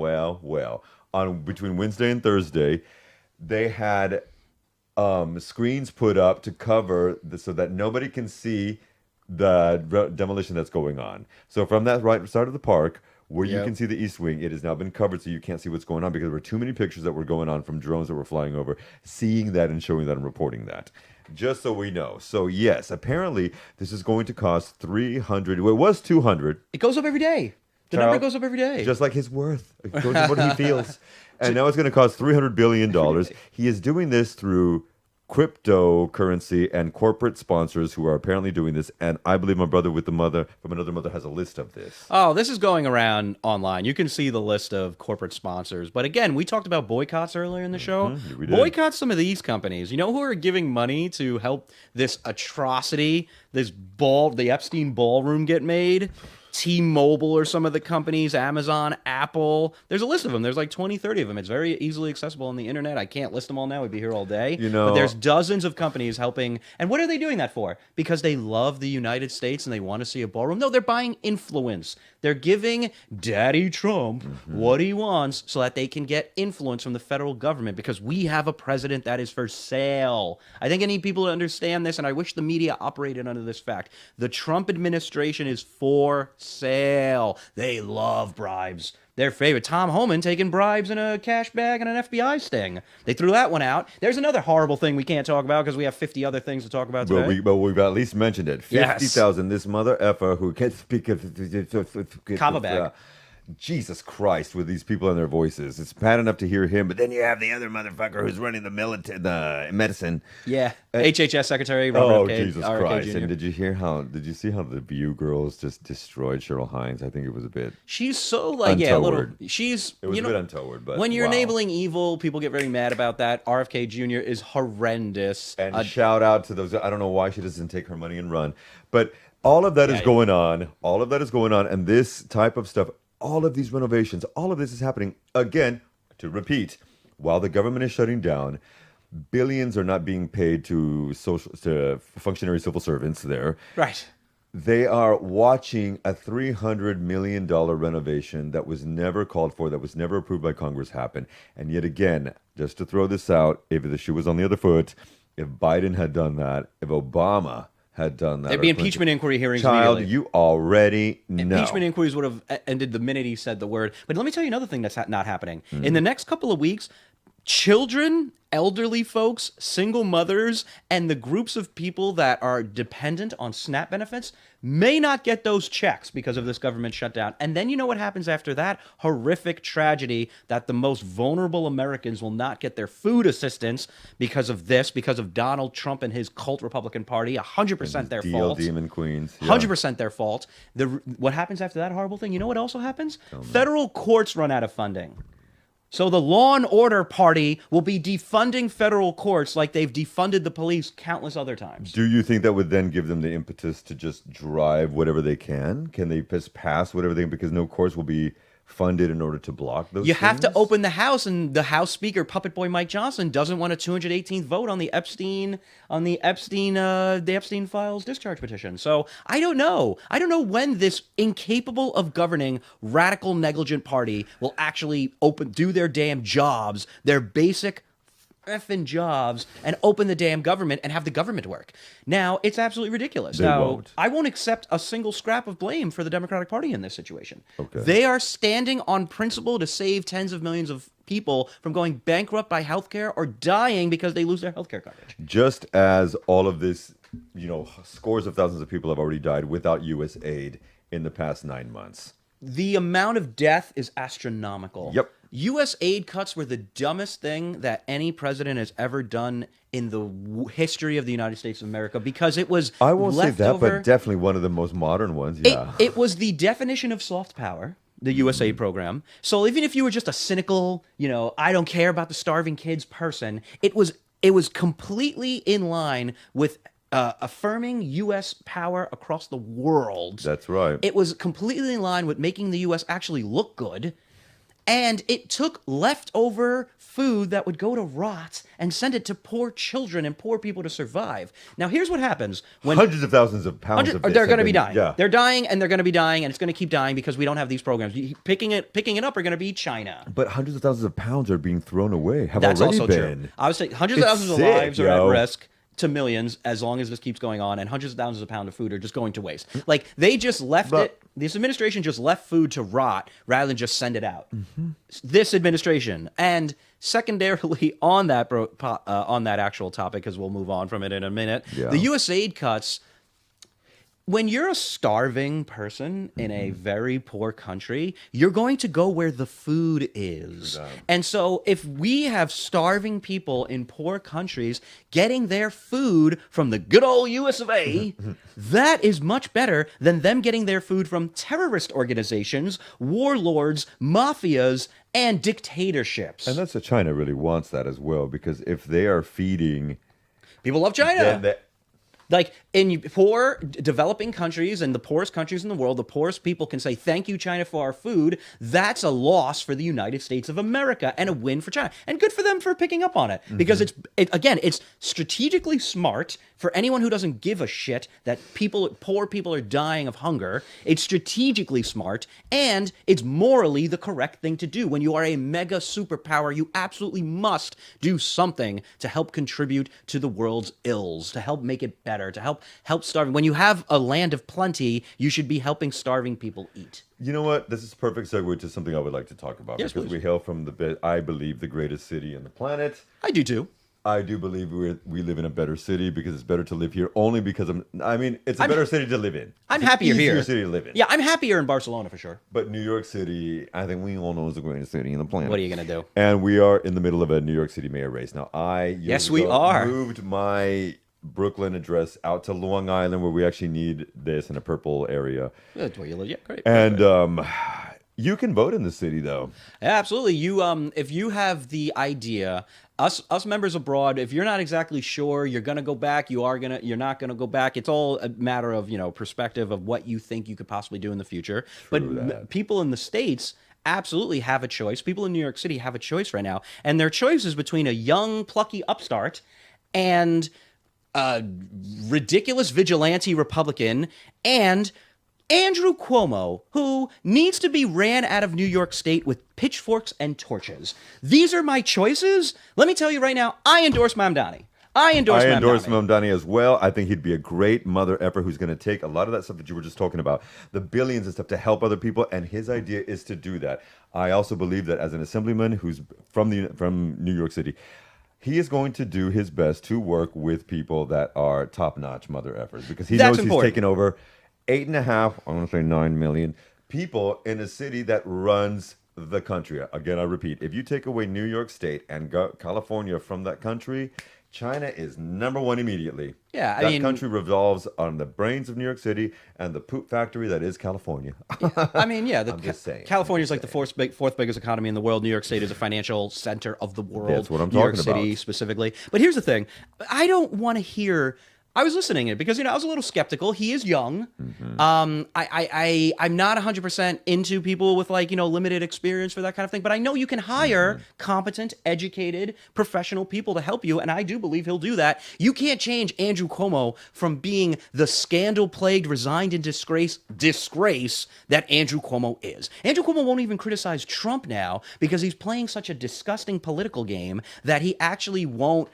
[SPEAKER 3] On between Wednesday and Thursday, they had screens put up to cover so that nobody can see the demolition that's going on. So from that right side of the park, where you can see the East Wing, it has now been covered so you can't see what's going on because there were too many pictures that were going on from drones that were flying over, seeing that and showing that and reporting that. Just so we know. So yes, apparently this is going to cost $300. Well, it was $200.
[SPEAKER 4] It goes up every day. The number goes up every day.
[SPEAKER 3] Just like his worth. It goes up what he feels. And now it's going to cost $300 billion. He is doing this through cryptocurrency and corporate sponsors who are apparently doing this. And I believe my brother with the mother from another mother has a list of this.
[SPEAKER 4] Oh, this is going around online. You can see the list of corporate sponsors. But again, we talked about boycotts earlier in the show.
[SPEAKER 3] We did.
[SPEAKER 4] Boycott some of these companies. You know who are giving money to help this atrocity, the Epstein ballroom get made? T-Mobile or some of the companies, Amazon, Apple. There's a list of them. There's like 20, 30 of them. It's very easily accessible on the internet. I can't list them all now. We'd be here all day. But there's dozens of companies helping. And what are they doing that for? Because they love the United States and they want to see a ballroom? No, they're buying influence. They're giving Daddy Trump what he wants so that they can get influence from the federal government because we have a president that is for sale. I think I need people to understand this, and I wish the media operated under this fact. The Trump administration is for sale. They love bribes. Their favorite. Tom Homan taking bribes in a cash bag and an FBI sting. They threw that one out. There's another horrible thing we can't talk about because we have 50 other things to talk about today.
[SPEAKER 3] But we've at least mentioned it. 50,000.
[SPEAKER 4] Yes.
[SPEAKER 3] This mother effer who can't speak of
[SPEAKER 4] Kava bag.
[SPEAKER 3] Jesus Christ, with these people and their voices. It's bad enough to hear him, but then you have the other motherfucker who's running the medicine.
[SPEAKER 4] Yeah. HHS Secretary Robert
[SPEAKER 3] Jesus
[SPEAKER 4] R.
[SPEAKER 3] Christ.
[SPEAKER 4] Jr.
[SPEAKER 3] And did you see how the View girls just destroyed Cheryl Hines? I think it was a bit
[SPEAKER 4] She's so
[SPEAKER 3] untoward.
[SPEAKER 4] She's
[SPEAKER 3] It was a bit untoward, but
[SPEAKER 4] when you're
[SPEAKER 3] wow.
[SPEAKER 4] enabling evil, people get very mad about that. RFK Jr. is horrendous.
[SPEAKER 3] And shout out to those. I don't know why she doesn't take her money and run, but all of that is going on. All of that is going on, and this type of stuff. All of these renovations, all of this is happening, again, to repeat, while the government is shutting down, billions are not being paid to functionary civil servants there.
[SPEAKER 4] Right.
[SPEAKER 3] They are watching a $300 million renovation that was never called for, that was never approved by Congress happen. And yet again, just to throw this out, if the shoe was on the other foot, if Biden had done that, if Obama had done that.
[SPEAKER 4] There'd be impeachment inquiry hearings
[SPEAKER 3] Child,
[SPEAKER 4] immediately.
[SPEAKER 3] you already know.
[SPEAKER 4] Impeachment inquiries would have ended the minute he said the word. But let me tell you another thing that's not happening. In the next couple of weeks, children, elderly folks, single mothers, and the groups of people that are dependent on SNAP benefits may not get those checks because of this government shutdown. And then you know what happens after that? Horrific tragedy that the most vulnerable Americans will not get their food assistance because of this, because of Donald Trump and his cult Republican Party. 100% their fault.
[SPEAKER 3] Demon Queens. Yeah.
[SPEAKER 4] 100% their fault. What happens after that horrible thing? You know what also happens? Federal courts run out of funding. So the Law and Order Party will be defunding federal courts like they've defunded the police countless other times.
[SPEAKER 3] Do you think that would then give them the impetus to just drive whatever they can? Can they just pass whatever they can? Because no courts will be funded in order to block those
[SPEAKER 4] You
[SPEAKER 3] things?
[SPEAKER 4] have to open the House, and the House Speaker, Puppet Boy Mike Johnson, doesn't want a 218th vote on the Epstein files discharge petition. So I don't know. I don't know when this incapable of governing, radical, negligent party will actually do their damn jobs, their basic effing jobs, and open the damn government and have the government work. Now, it's absolutely ridiculous.
[SPEAKER 3] They
[SPEAKER 4] now,
[SPEAKER 3] won't.
[SPEAKER 4] I won't accept a single scrap of blame for the Democratic Party in this situation.
[SPEAKER 3] Okay.
[SPEAKER 4] They are standing on principle to save tens of millions of people from going bankrupt by healthcare or dying because they lose their healthcare coverage.
[SPEAKER 3] Just as all of this, scores of thousands of people have already died without U.S. aid in the past 9 months.
[SPEAKER 4] The amount of death is astronomical.
[SPEAKER 3] Yep.
[SPEAKER 4] U.S. aid cuts were the dumbest thing that any president has ever done in the history of the United States of America because it was
[SPEAKER 3] I won't say that,
[SPEAKER 4] leftover.
[SPEAKER 3] but definitely one of the most modern ones, yeah.
[SPEAKER 4] It was the definition of soft power, the U.S. aid program. So even if you were just a cynical, I don't care about the starving kids person, it was completely in line with affirming U.S. power across the world.
[SPEAKER 3] That's right.
[SPEAKER 4] It was completely in line with making the U.S. actually look good. And it took leftover food that would go to rot and send it to poor children and poor people to survive. Now, here's what happens when
[SPEAKER 3] hundreds of thousands of pounds of this
[SPEAKER 4] they're going to
[SPEAKER 3] have
[SPEAKER 4] be
[SPEAKER 3] been-
[SPEAKER 4] dying.
[SPEAKER 3] Yeah.
[SPEAKER 4] They're dying, and they're going to be dying, and it's going to keep dying because we don't have these programs. Picking it up are going to be China.
[SPEAKER 3] But hundreds of thousands of pounds are being thrown away. Have
[SPEAKER 4] That's
[SPEAKER 3] already
[SPEAKER 4] also
[SPEAKER 3] been.
[SPEAKER 4] true. I would say hundreds
[SPEAKER 3] It's
[SPEAKER 4] of thousands of
[SPEAKER 3] sick,
[SPEAKER 4] lives are
[SPEAKER 3] yo.
[SPEAKER 4] at risk to millions as long as this keeps going on, and hundreds of thousands of pounds of food are just going to waste. Like, they just left it. This administration just left food to rot rather than just send it out. This administration. And secondarily, on that actual topic, because we'll move on from it in a minute,
[SPEAKER 3] Yeah.
[SPEAKER 4] the U.S. aid cuts, when you're a starving person in a very poor country, you're going to go where the food is. And so if we have starving people in poor countries getting their food from the good old US of A, that is much better than them getting their food from terrorist organizations, warlords, mafias, and dictatorships.
[SPEAKER 3] And that's what China really wants that as well, because if they are feeding...
[SPEAKER 4] People love China.
[SPEAKER 3] Then
[SPEAKER 4] Like in poor developing countries and the poorest countries in the world, the poorest people can say, thank you, China, for our food. That's a loss for the United States of America and a win for China. And good for them for picking up on it. Because it's strategically smart for anyone who doesn't give a shit that poor people are dying of hunger. It's strategically smart, and it's morally the correct thing to do. When you are a mega superpower, you absolutely must do something to help contribute to the world's ills, to help make it better, to help starving. When you have a land of plenty, you should be helping starving people eat.
[SPEAKER 3] You know what? This is a perfect segue to something I would like to talk about.
[SPEAKER 4] Yes,
[SPEAKER 3] because
[SPEAKER 4] please.
[SPEAKER 3] we hail from I believe, the greatest city on the planet.
[SPEAKER 4] I do too.
[SPEAKER 3] I do believe we live in a better city because it's better to live here only because it's a better city to live in.
[SPEAKER 4] I'm
[SPEAKER 3] It's
[SPEAKER 4] happier
[SPEAKER 3] an easier
[SPEAKER 4] here.
[SPEAKER 3] city to live in.
[SPEAKER 4] Yeah, I'm happier in Barcelona for sure.
[SPEAKER 3] But New York City, I think we all know is the greatest city on the planet.
[SPEAKER 4] What are you going to do?
[SPEAKER 3] And we are in the middle of a New York City mayor race. Now,
[SPEAKER 4] Yes, we are.
[SPEAKER 3] moved my Brooklyn address out to Long Island, where we actually need this in a purple area.
[SPEAKER 4] That's where you live. Yeah, great.
[SPEAKER 3] And you can vote in the city, though.
[SPEAKER 4] Yeah, absolutely. You, if you have the idea, us members abroad, if you're not exactly sure you're gonna go back, you're not gonna go back. It's all a matter of perspective of what you think you could possibly do in the future. But people in the States absolutely have a choice. People in New York City have a choice right now, and their choice is between a young, plucky upstart and a ridiculous vigilante Republican and Andrew Cuomo, who needs to be ran out of New York State with pitchforks and torches. These are my choices. Let me tell you right now, I endorse Mamdani. I endorse
[SPEAKER 3] Mamdani as well. I think he'd be a great mother effer who's going to take a lot of that stuff that you were just talking about, the billions and stuff, to help other people, and his idea is to do that. I also believe that as an assemblyman who's from New York City, he is going to do his best to work with people that are top-notch mother effers, because he knows he's taking over 8.5, I want to say 9 million people in a city that runs the country. Again, I repeat, if you take away New York State and California from that country, China is number one immediately.
[SPEAKER 4] Yeah,
[SPEAKER 3] that country revolves on the brains of New York City and the poop factory that is California.
[SPEAKER 4] I'm just saying. California is like the fourth biggest economy in the world. New York State is a financial center of the world.
[SPEAKER 3] That's what I'm
[SPEAKER 4] New York
[SPEAKER 3] talking
[SPEAKER 4] City
[SPEAKER 3] about.
[SPEAKER 4] specifically. But here's the thing. I don't want to hear... I was listening to it because, I was a little skeptical. He is young. I'm not 100% into people with limited experience for that kind of thing, but I know you can hire competent, educated, professional people to help you, and I do believe he'll do that. You can't change Andrew Cuomo from being the scandal-plagued, resigned in disgrace that Andrew Cuomo is. Andrew Cuomo won't even criticize Trump now because he's playing such a disgusting political game that he actually won't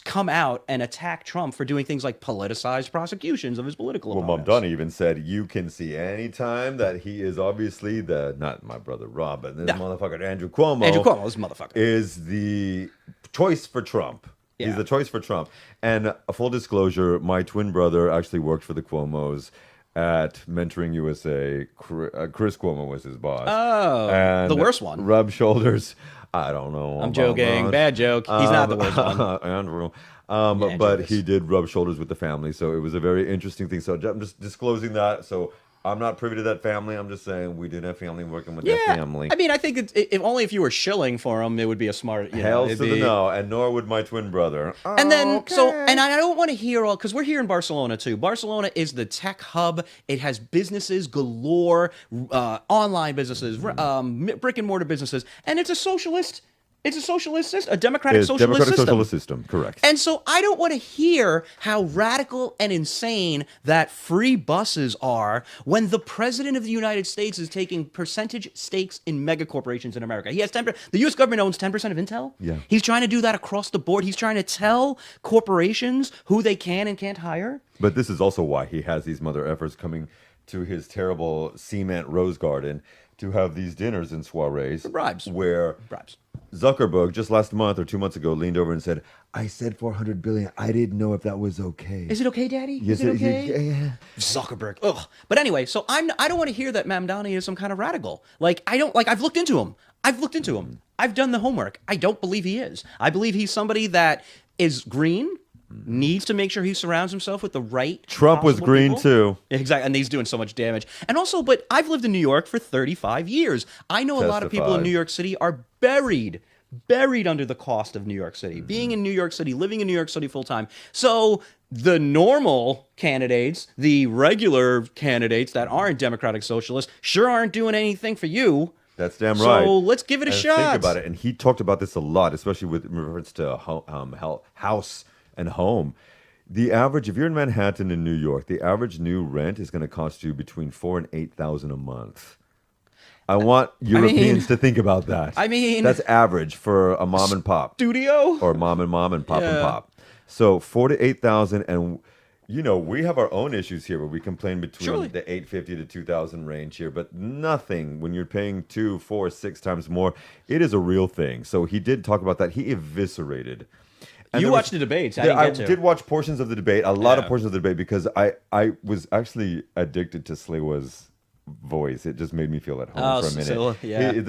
[SPEAKER 4] come out and attack Trump for doing things like politicized prosecutions of his political opponents.
[SPEAKER 3] Mamdani even said you can see any time that he is obviously not my brother Rob, but this motherfucker Andrew Cuomo.
[SPEAKER 4] Andrew Cuomo, this motherfucker,
[SPEAKER 3] is the choice for Trump. Yeah. He's the choice for Trump. And a full disclosure, my twin brother actually worked for the Cuomos at Mentoring USA. Chris Cuomo was his boss.
[SPEAKER 4] Oh, and the worst one.
[SPEAKER 3] Rubbed shoulders. I don't know.
[SPEAKER 4] I'm joking. Bad joke. He's not the worst one.
[SPEAKER 3] Andrew. But he did rub shoulders with the family, so it was a very interesting thing. So I'm just disclosing that. So I'm not privy to that family. I'm just saying we did have family working with that family.
[SPEAKER 4] I mean, I think if you were shilling for him, it would be a smart.
[SPEAKER 3] Hell to the no, and nor would my twin brother.
[SPEAKER 4] And then and I don't want to hear all, because we're here in Barcelona too. Barcelona is the tech hub. It has businesses galore, online businesses, brick and mortar businesses, and it's a socialist. It's a socialist system, a democratic socialist
[SPEAKER 3] system. Correct.
[SPEAKER 4] And so I don't want to hear how radical and insane that free buses are when the president of the United States is taking percentage stakes in mega corporations in America. He has 10%. The U.S. government owns 10% of Intel.
[SPEAKER 3] Yeah.
[SPEAKER 4] He's trying to do that across the board. He's trying to tell corporations who they can and can't hire.
[SPEAKER 3] But this is also why he has these mother effers coming to his terrible cement rose garden to have these dinners and soirees.
[SPEAKER 4] Bribes.
[SPEAKER 3] Where Zuckerberg, just last month or 2 months ago, leaned over and said, I said 400 billion. I didn't know if that was okay.
[SPEAKER 4] Is it okay, Daddy?
[SPEAKER 3] Yes,
[SPEAKER 4] is it okay?
[SPEAKER 3] Yeah.
[SPEAKER 4] Zuckerberg. Ugh. But anyway, so I don't want to hear that Mamdani is some kind of radical. I've looked into him. I've done the homework. I don't believe he is. I believe he's somebody that is green, needs to make sure he surrounds himself with the right
[SPEAKER 3] Trump was green
[SPEAKER 4] people.
[SPEAKER 3] too.
[SPEAKER 4] Exactly, and he's doing so much damage. And also, but I've lived in New York for 35 years. I know a lot of people in New York City are buried under the cost of New York City. Being in New York City, living in New York City full time. So the normal candidates, the regular candidates that aren't Democratic Socialists, sure aren't doing anything for you.
[SPEAKER 3] That's damn right.
[SPEAKER 4] So let's give it a shot.
[SPEAKER 3] Think about it. And he talked about this a lot, especially with reference to house and home. The average, if you're in Manhattan in New York, the average new rent is going to cost you between $4,000 and $8,000 a month. I want Europeans to think about that.
[SPEAKER 4] I mean,
[SPEAKER 3] that's average for a mom and pop
[SPEAKER 4] studio
[SPEAKER 3] or mom and pop and pop. So $4,000 to $8,000, and you know we have our own issues here where we complain between the $850 to $2,000 range here, but nothing when you're paying 2, 4, 6 times more. It is a real thing. So he did talk about that. He eviscerated. And
[SPEAKER 4] you watched the debates.
[SPEAKER 3] I did watch portions of the debate, a lot of portions of the debate, because I was actually addicted to Sliwa's voice. It just made me feel at home for a minute.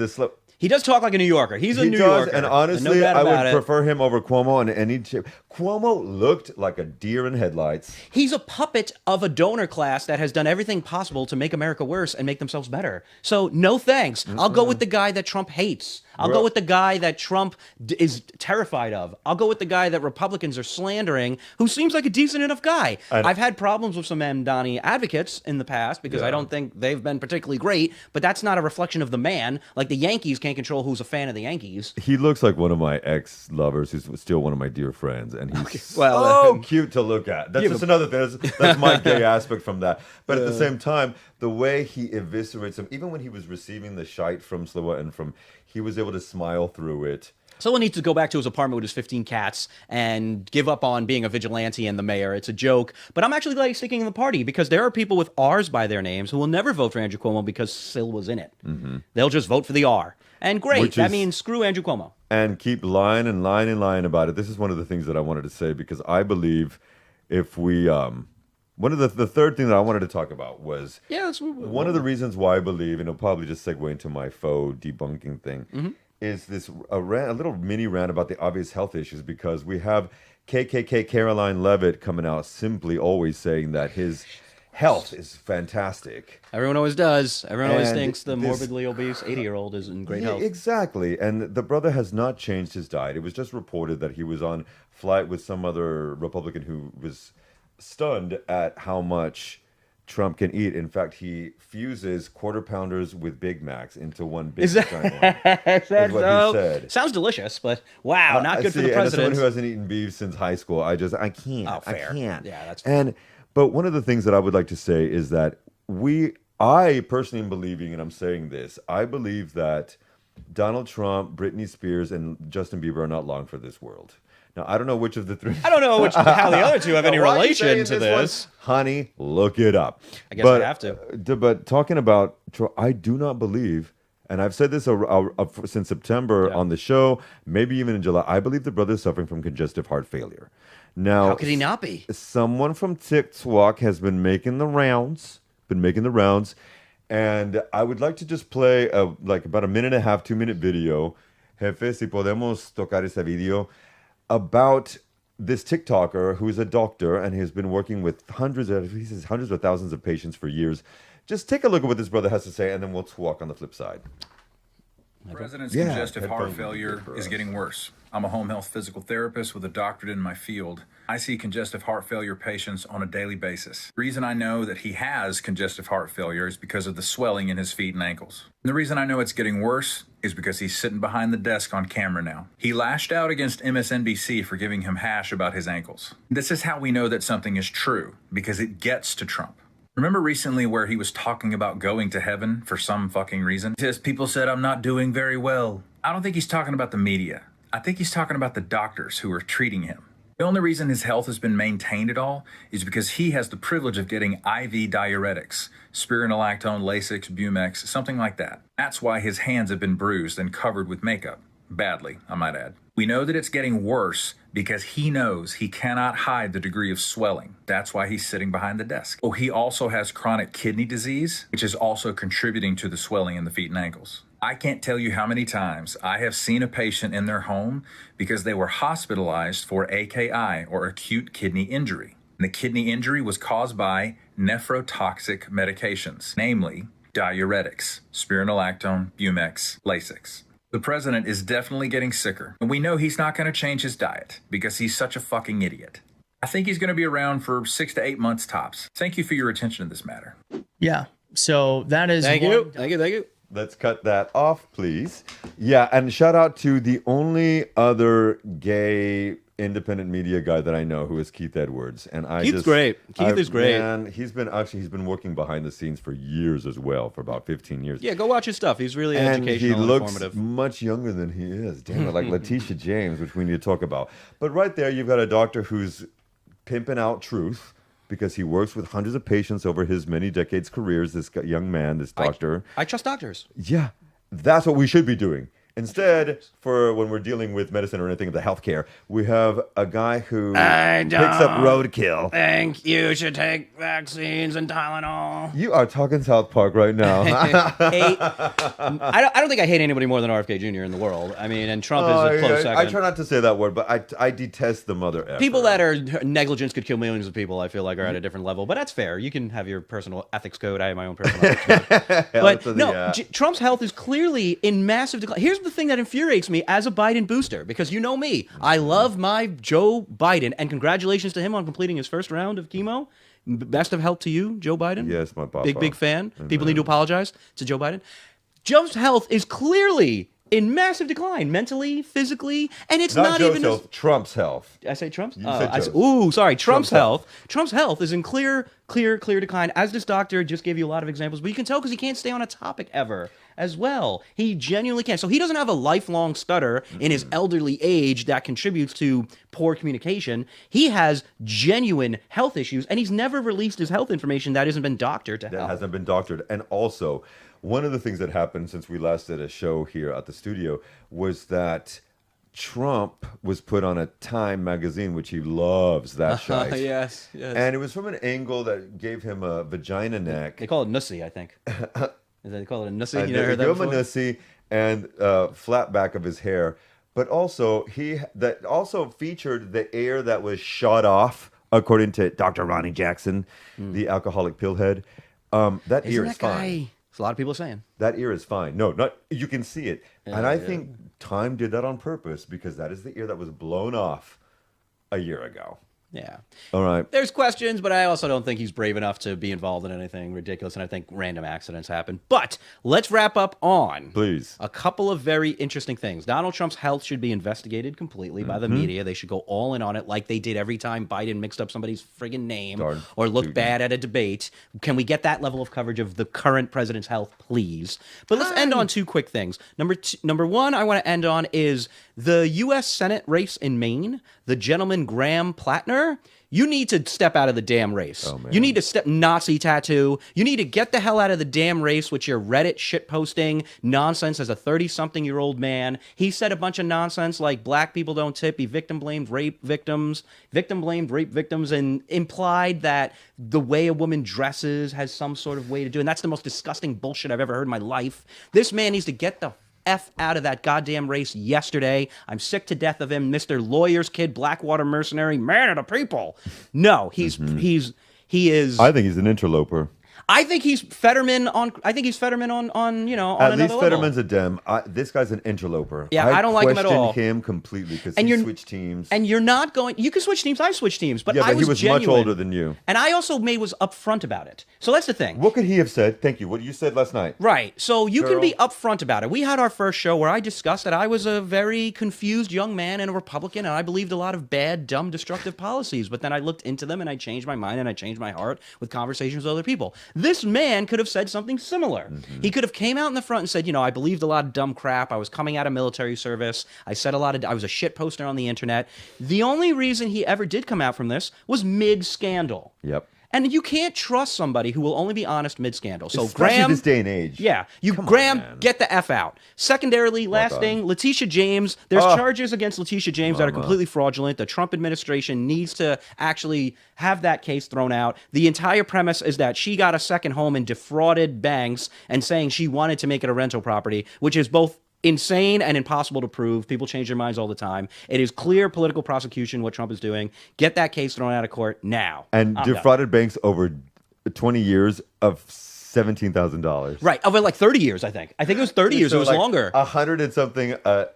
[SPEAKER 4] So, he does talk like a New Yorker. He's a New Yorker.
[SPEAKER 3] And honestly, I would prefer him over Cuomo in any shape. Cuomo looked like a deer in headlights.
[SPEAKER 4] He's a puppet of a donor class that has done everything possible to make America worse and make themselves better. So no thanks. I'll go with the guy that Trump hates. I'll go with the guy that Trump is terrified of. I'll go with the guy that Republicans are slandering, who seems like a decent enough guy. I've had problems with some Mamdani advocates in the past because I don't think they've been particularly great, but that's not a reflection of the man. Like the Yankees can't control who's a fan of the Yankees.
[SPEAKER 3] He looks like one of my ex-lovers who's still one of my dear friends, and he's so cute to look at. That's just another thing. That's my gay aspect from that. But at the same time, the way he eviscerates him, even when he was receiving the shite from Sliwa and he was able to smile through it.
[SPEAKER 4] Someone needs to go back to his apartment with his 15 cats and give up on being a vigilante and the mayor. It's a joke. But I'm actually sticking in the party because there are people with R's by their names who will never vote for Andrew Cuomo because Sil was in it. They'll just vote for the R. And great. That means screw Andrew Cuomo.
[SPEAKER 3] And keep lying and lying and lying about it. This is one of the things that I wanted to say because I believe if we... one of the third thing that I wanted to talk about was one of the reasons why I believe, and it'll probably just segue into my faux debunking thing, is this a little mini rant about the obvious health issues because we have KKK Caroline Leavitt coming out simply always saying that his health is fantastic.
[SPEAKER 4] Everyone always does. Everyone always thinks the morbidly obese 80-year-old is in great health.
[SPEAKER 3] Exactly. And the brother has not changed his diet. It was just reported that he was on flight with some other Republican who was stunned at how much Trump can eat. In fact, he fuses quarter pounders with Big Macs into one big giant one. That's what he said.
[SPEAKER 4] Sounds delicious, but wow, not good for the
[SPEAKER 3] president. And as someone who hasn't eaten beef since high school, I can't.
[SPEAKER 4] Oh, fair.
[SPEAKER 3] I can't.
[SPEAKER 4] Yeah, that's fair.
[SPEAKER 3] But one of the things that I would like to say is that I personally am believing, and I'm saying this, I believe that Donald Trump, Britney Spears, and Justin Bieber are not long for this world. Now, I don't know which of the three.
[SPEAKER 4] I don't know how the other two have any relation to this.
[SPEAKER 3] Honey, look it up.
[SPEAKER 4] I guess I have to.
[SPEAKER 3] But talking about, I do not believe, and I've said this since September on the show, maybe even in July, I believe the brother is suffering from congestive heart failure. Now,
[SPEAKER 4] how could he not be?
[SPEAKER 3] Someone from TikTok has been making the rounds, and I would like to just play about a minute and a half, 2-minute video. Jefe, si podemos tocar ese video. About this TikToker who's a doctor and has been working with hundreds of thousands of patients for years. Just take a look at what this brother has to say, and then we'll talk on the flip side.
[SPEAKER 5] The president's congestive heart failure is getting worse. I'm a home health physical therapist with a doctorate in my field. I see congestive heart failure patients on a daily basis. The reason I know that he has congestive heart failure is because of the swelling in his feet and ankles. And the reason I know it's getting worse is because he's sitting behind the desk on camera now. He lashed out against MSNBC for giving him hash about his ankles. This is how we know that something is true, because it gets to Trump. Remember recently where he was talking about going to heaven for some fucking reason? He says, people said I'm not doing very well. I don't think he's talking about the media. I think he's talking about the doctors who are treating him. The only reason his health has been maintained at all is because he has the privilege of getting IV diuretics, spironolactone, Lasix, Bumex, something like that. That's why his hands have been bruised and covered with makeup. Badly, I might add. We know that it's getting worse because he knows he cannot hide the degree of swelling. That's why he's sitting behind the desk. Oh, he also has chronic kidney disease, which is also contributing to the swelling in the feet and ankles. I can't tell you how many times I have seen a patient in their home because they were hospitalized for AKI, or acute kidney injury. And the kidney injury was caused by nephrotoxic medications, namely diuretics, spironolactone, Bumex, Lasix. The president is definitely getting sicker, and we know he's not going to change his diet because he's such a fucking idiot. I think he's going to be around for 6 to 8 months tops. Thank you for your attention to this matter.
[SPEAKER 6] Yeah. So that is
[SPEAKER 4] Thank you.
[SPEAKER 3] Let's cut that off, please. Yeah, and shout out to the only other gay independent media guy that I know, who is Keith Edwards. And
[SPEAKER 4] Keith's great. Keith is great.
[SPEAKER 3] Man, he's been working behind the scenes for years as well, for about 15 years.
[SPEAKER 4] Yeah, go watch his stuff. He's really
[SPEAKER 3] and
[SPEAKER 4] educational
[SPEAKER 3] he looks
[SPEAKER 4] and informative.
[SPEAKER 3] much younger than he is. Damn it, like Letitia James, which we need to talk about. But right there, you've got a doctor who's pimping out truth, because he works with hundreds of patients over his many decades careers, this young man, this doctor.
[SPEAKER 4] I trust doctors.
[SPEAKER 3] Yeah, that's what we should be doing. Instead, for when we're dealing with medicine or anything of the healthcare, we have a guy who picks up roadkill.
[SPEAKER 4] Think you should take vaccines and Tylenol.
[SPEAKER 3] You are talking South Park right now.
[SPEAKER 4] I don't think I hate anybody more than RFK Jr. in the world. I mean, and Trump is a close second.
[SPEAKER 3] I try not to say that word, but I detest the mother effer.
[SPEAKER 4] People that are negligence could kill millions of people, I feel like, are at a different level. But that's fair. You can have your personal ethics code. I have my own personal ethics code. But no, Trump's health is clearly in massive decline. Here's the thing that infuriates me as a Biden booster, because you know me, I love my Joe Biden, and congratulations to him on completing his first round of chemo. Best of health to you, Joe Biden.
[SPEAKER 3] Yes, my papa.
[SPEAKER 4] Big fan. People need to apologize to Joe Biden. Joe's health is clearly in massive decline, mentally, physically, and it's not
[SPEAKER 3] Joe's
[SPEAKER 4] even
[SPEAKER 3] health, Trump's health.
[SPEAKER 4] Did I say Trump's?
[SPEAKER 3] You said Joe's.
[SPEAKER 4] Trump's health. Trump's health is in clear decline. As this doctor just gave you a lot of examples, but you can tell because he can't stay on a topic ever as well. He genuinely can't. So he doesn't have a lifelong stutter in his elderly age that contributes to poor communication. He has genuine health issues, and he's never released his health information that hasn't been doctored to
[SPEAKER 3] That
[SPEAKER 4] health.
[SPEAKER 3] hasn't been doctored. And also, one of the things that happened since we last did a show here at the studio was that Trump was put on a Time magazine, which he loves, that shite.
[SPEAKER 4] Yes.
[SPEAKER 3] And it was from an angle that gave him a vagina neck.
[SPEAKER 4] They call it nussy, I think. They call it a nussy.
[SPEAKER 3] And
[SPEAKER 4] You never heard that
[SPEAKER 3] gave him
[SPEAKER 4] before?
[SPEAKER 3] a nussy and flat back of his hair. But also, that also featured the ear that was shot off, according to Dr. Ronnie Jackson, the alcoholic pillhead. That ear is fine.
[SPEAKER 4] That's a lot of people are saying.
[SPEAKER 3] That ear is fine. No, not you can see it. And I think Time did that on purpose, because that is the ear that was blown off a year ago.
[SPEAKER 4] Yeah.
[SPEAKER 3] All right.
[SPEAKER 4] There's questions, but I also don't think he's brave enough to be involved in anything ridiculous, and I think random accidents happen. But let's wrap up on
[SPEAKER 3] Please.
[SPEAKER 4] a couple of very interesting things. Donald Trump's health should be investigated completely by the media. They should go all in on it like they did every time Biden mixed up somebody's friggin' name or looked bad at a debate. Can we get that level of coverage of the current president's health, please? But let's end on two quick things. Number one I want to end on is the U.S. Senate race in Maine. The gentleman Graham Plattner, you need to step out of the damn race.
[SPEAKER 3] Oh, man.
[SPEAKER 4] You need to step Nazi tattoo. You need to get the hell out of the damn race with your Reddit shitposting nonsense as a 30-something-year-old man. He said a bunch of nonsense like black people don't tip. He victim-blamed rape victims, and implied that the way a woman dresses has some sort of way to do it. And that's the most disgusting bullshit I've ever heard in my life. This man needs to get the F out of that goddamn race yesterday. I'm sick to death of him, Mr. Lawyer's kid, Blackwater mercenary, man of the people. No, he is.
[SPEAKER 3] I think he's an interloper.
[SPEAKER 4] I think he's Fetterman on. I think he's Fetterman on
[SPEAKER 3] At
[SPEAKER 4] another
[SPEAKER 3] least
[SPEAKER 4] level.
[SPEAKER 3] Fetterman's a Dem. This guy's an interloper.
[SPEAKER 4] Yeah, I don't like him at all.
[SPEAKER 3] I question him completely because
[SPEAKER 4] And
[SPEAKER 3] he
[SPEAKER 4] you're-
[SPEAKER 3] switched teams.
[SPEAKER 4] And you're not going. You can switch teams. I switched teams, but
[SPEAKER 3] Yeah, but
[SPEAKER 4] I was
[SPEAKER 3] he was
[SPEAKER 4] genuine.
[SPEAKER 3] much older than you.
[SPEAKER 4] And I also was upfront about it. So that's the thing.
[SPEAKER 3] What could he have said? Thank you. What you said last night.
[SPEAKER 4] Right. So you can be
[SPEAKER 3] Girl.
[SPEAKER 4] upfront about it. We had our first show where I discussed that I was a very confused young man and a Republican, and I believed a lot of bad, dumb, destructive policies. But then I looked into them, and I changed my mind, and I changed my heart with conversations with other people. This man could have said something similar. He could have came out in the front and said, I believed a lot of dumb crap. I was coming out of military service. I was a shit poster on the internet. The only reason he ever did come out from this was mid-scandal.
[SPEAKER 3] Yep.
[SPEAKER 4] And you can't trust somebody who will only be honest mid-scandal. So
[SPEAKER 3] Especially
[SPEAKER 4] Graham,
[SPEAKER 3] this day and age.
[SPEAKER 4] Yeah. Get the F out. Secondarily, last thing, Letitia James. There's charges against Letitia James that are completely fraudulent. The Trump administration needs to actually have that case thrown out. The entire premise is that she got a second home and defrauded banks and saying she wanted to make it a rental property, which is both insane and impossible to prove. People change their minds all the time. It is clear political prosecution what Trump is doing. Get that case thrown out of court now.
[SPEAKER 3] And defrauded banks over 20 years of $17,000.
[SPEAKER 4] Right. Over like 30 years, I think. I think it was 30 years.
[SPEAKER 3] So
[SPEAKER 4] it was
[SPEAKER 3] like
[SPEAKER 4] longer.
[SPEAKER 3] 100 and something.
[SPEAKER 4] So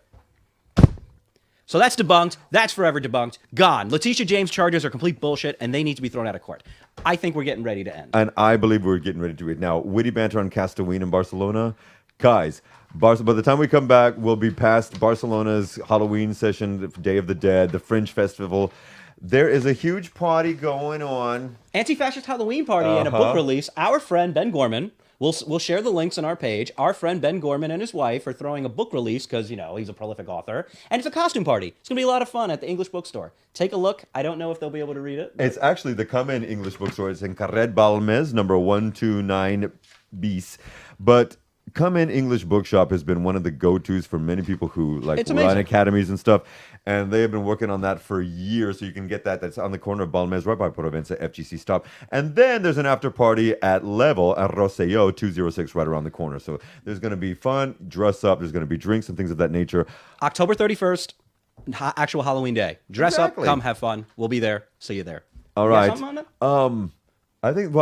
[SPEAKER 4] that's debunked. That's forever debunked. Gone. Letitia James charges are complete bullshit, and they need to be thrown out of court. I think we're getting ready to end.
[SPEAKER 3] And I believe we're getting ready to do it now. Witty banter on Castaween in Barcelona. Guys, by the time we come back, we'll be past Barcelona's Halloween session, the Day of the Dead, the Fringe Festival. There is a huge party going on.
[SPEAKER 4] Anti-fascist Halloween party and a book release. Our friend Ben Gorman, we'll share the links on our page. Our friend Ben Gorman and his wife are throwing a book release because, he's a prolific author. And it's a costume party. It's going to be a lot of fun at the English bookstore. Take a look. I don't know if they'll be able to read it.
[SPEAKER 3] It's actually the Come In English bookstore. It's in Carrer Balmes, number 129 bis. But Come In English Bookshop has been one of the go-tos for many people who run academies and stuff, and they have been working on that for years. So you can get that. That's on the corner of Balmes, right by Provenza FGC stop. And then there's an after party at Level at Rosselló 206, right around the corner. So there's going to be fun, dress up. There's going to be drinks and things of that nature.
[SPEAKER 4] October 31st, actual Halloween day. Dress up, come have fun. We'll be there. See you there.
[SPEAKER 3] All right.
[SPEAKER 4] Something on it?
[SPEAKER 3] I think,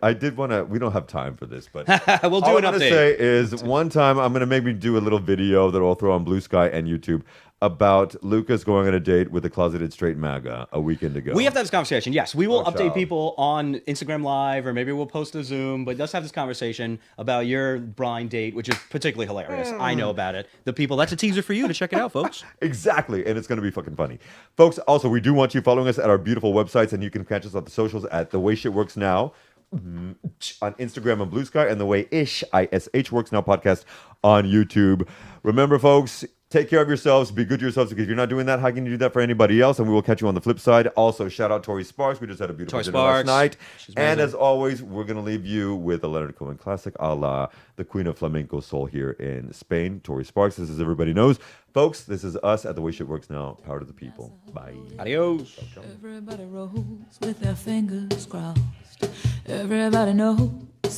[SPEAKER 3] I did want to, we don't have time for this, but
[SPEAKER 4] we'll do
[SPEAKER 3] all
[SPEAKER 4] an
[SPEAKER 3] I'm going to
[SPEAKER 4] update.
[SPEAKER 3] say is one time I'm going to maybe do a little video that I'll throw on Blue Sky and YouTube about Lucas going on a date with a closeted straight MAGA a weekend ago.
[SPEAKER 4] We have to have this conversation. Yes, we will update people on Instagram Live, or maybe we'll post a Zoom, but let's have this conversation about your blind date, which is particularly hilarious. I know about it. The people, that's a teaser for you to check it out, folks.
[SPEAKER 3] Exactly, and it's going to be fucking funny. Folks, also, we do want you following us at our beautiful websites, and you can catch us on the socials at The Way Shit Works Now on Instagram and Blue Sky, and The Way Ish, ISH Works Now podcast on YouTube. Remember, folks, take care of yourselves. Be good to yourselves, because you're not doing that. How can you do that for anybody else? And we will catch you on the flip side. Also, shout out Tori Sparks. We just had a beautiful dinner last night. And as always, we're going to leave you with a Leonard Cohen classic, a la the Queen of Flamenco Soul here in Spain, Tori Sparks. This is Everybody Knows. Folks, this is us at The Way Shit Works Now. Power to the people. Bye.
[SPEAKER 4] Adios.
[SPEAKER 7] Everybody rolls with their fingers crossed. Everybody knows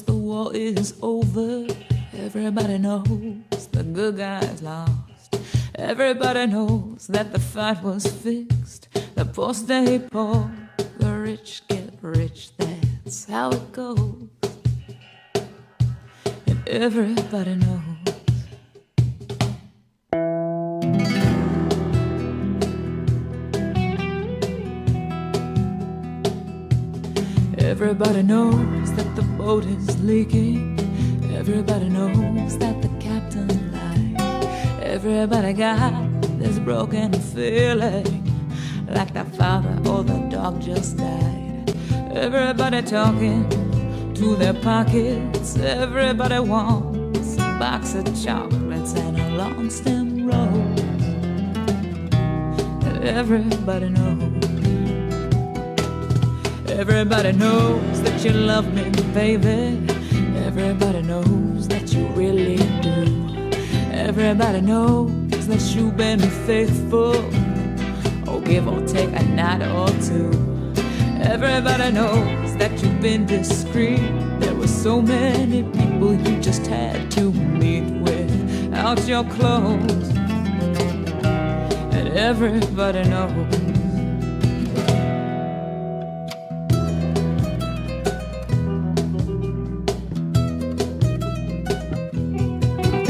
[SPEAKER 7] the war is over. Everybody knows the good guys lost. Everybody knows that the fight was fixed. The poor stay poor, the rich get rich. That's how it goes. And everybody knows. Everybody knows that the boat is leaking. Everybody knows that the captain lied. Everybody got this broken feeling, like the father or the dog just died. Everybody talking to their pockets. Everybody wants a box of chocolates and a long stem rose. And everybody knows. Everybody knows that you love me, baby. Everybody knows that you really do. Everybody knows that you've been faithful, or give or take a night or two. Everybody knows that you've been discreet. There were so many people you just had to meet without your clothes. And everybody knows.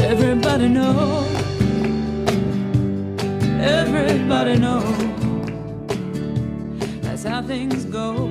[SPEAKER 7] Everybody knows. Everybody knows. That's how things go.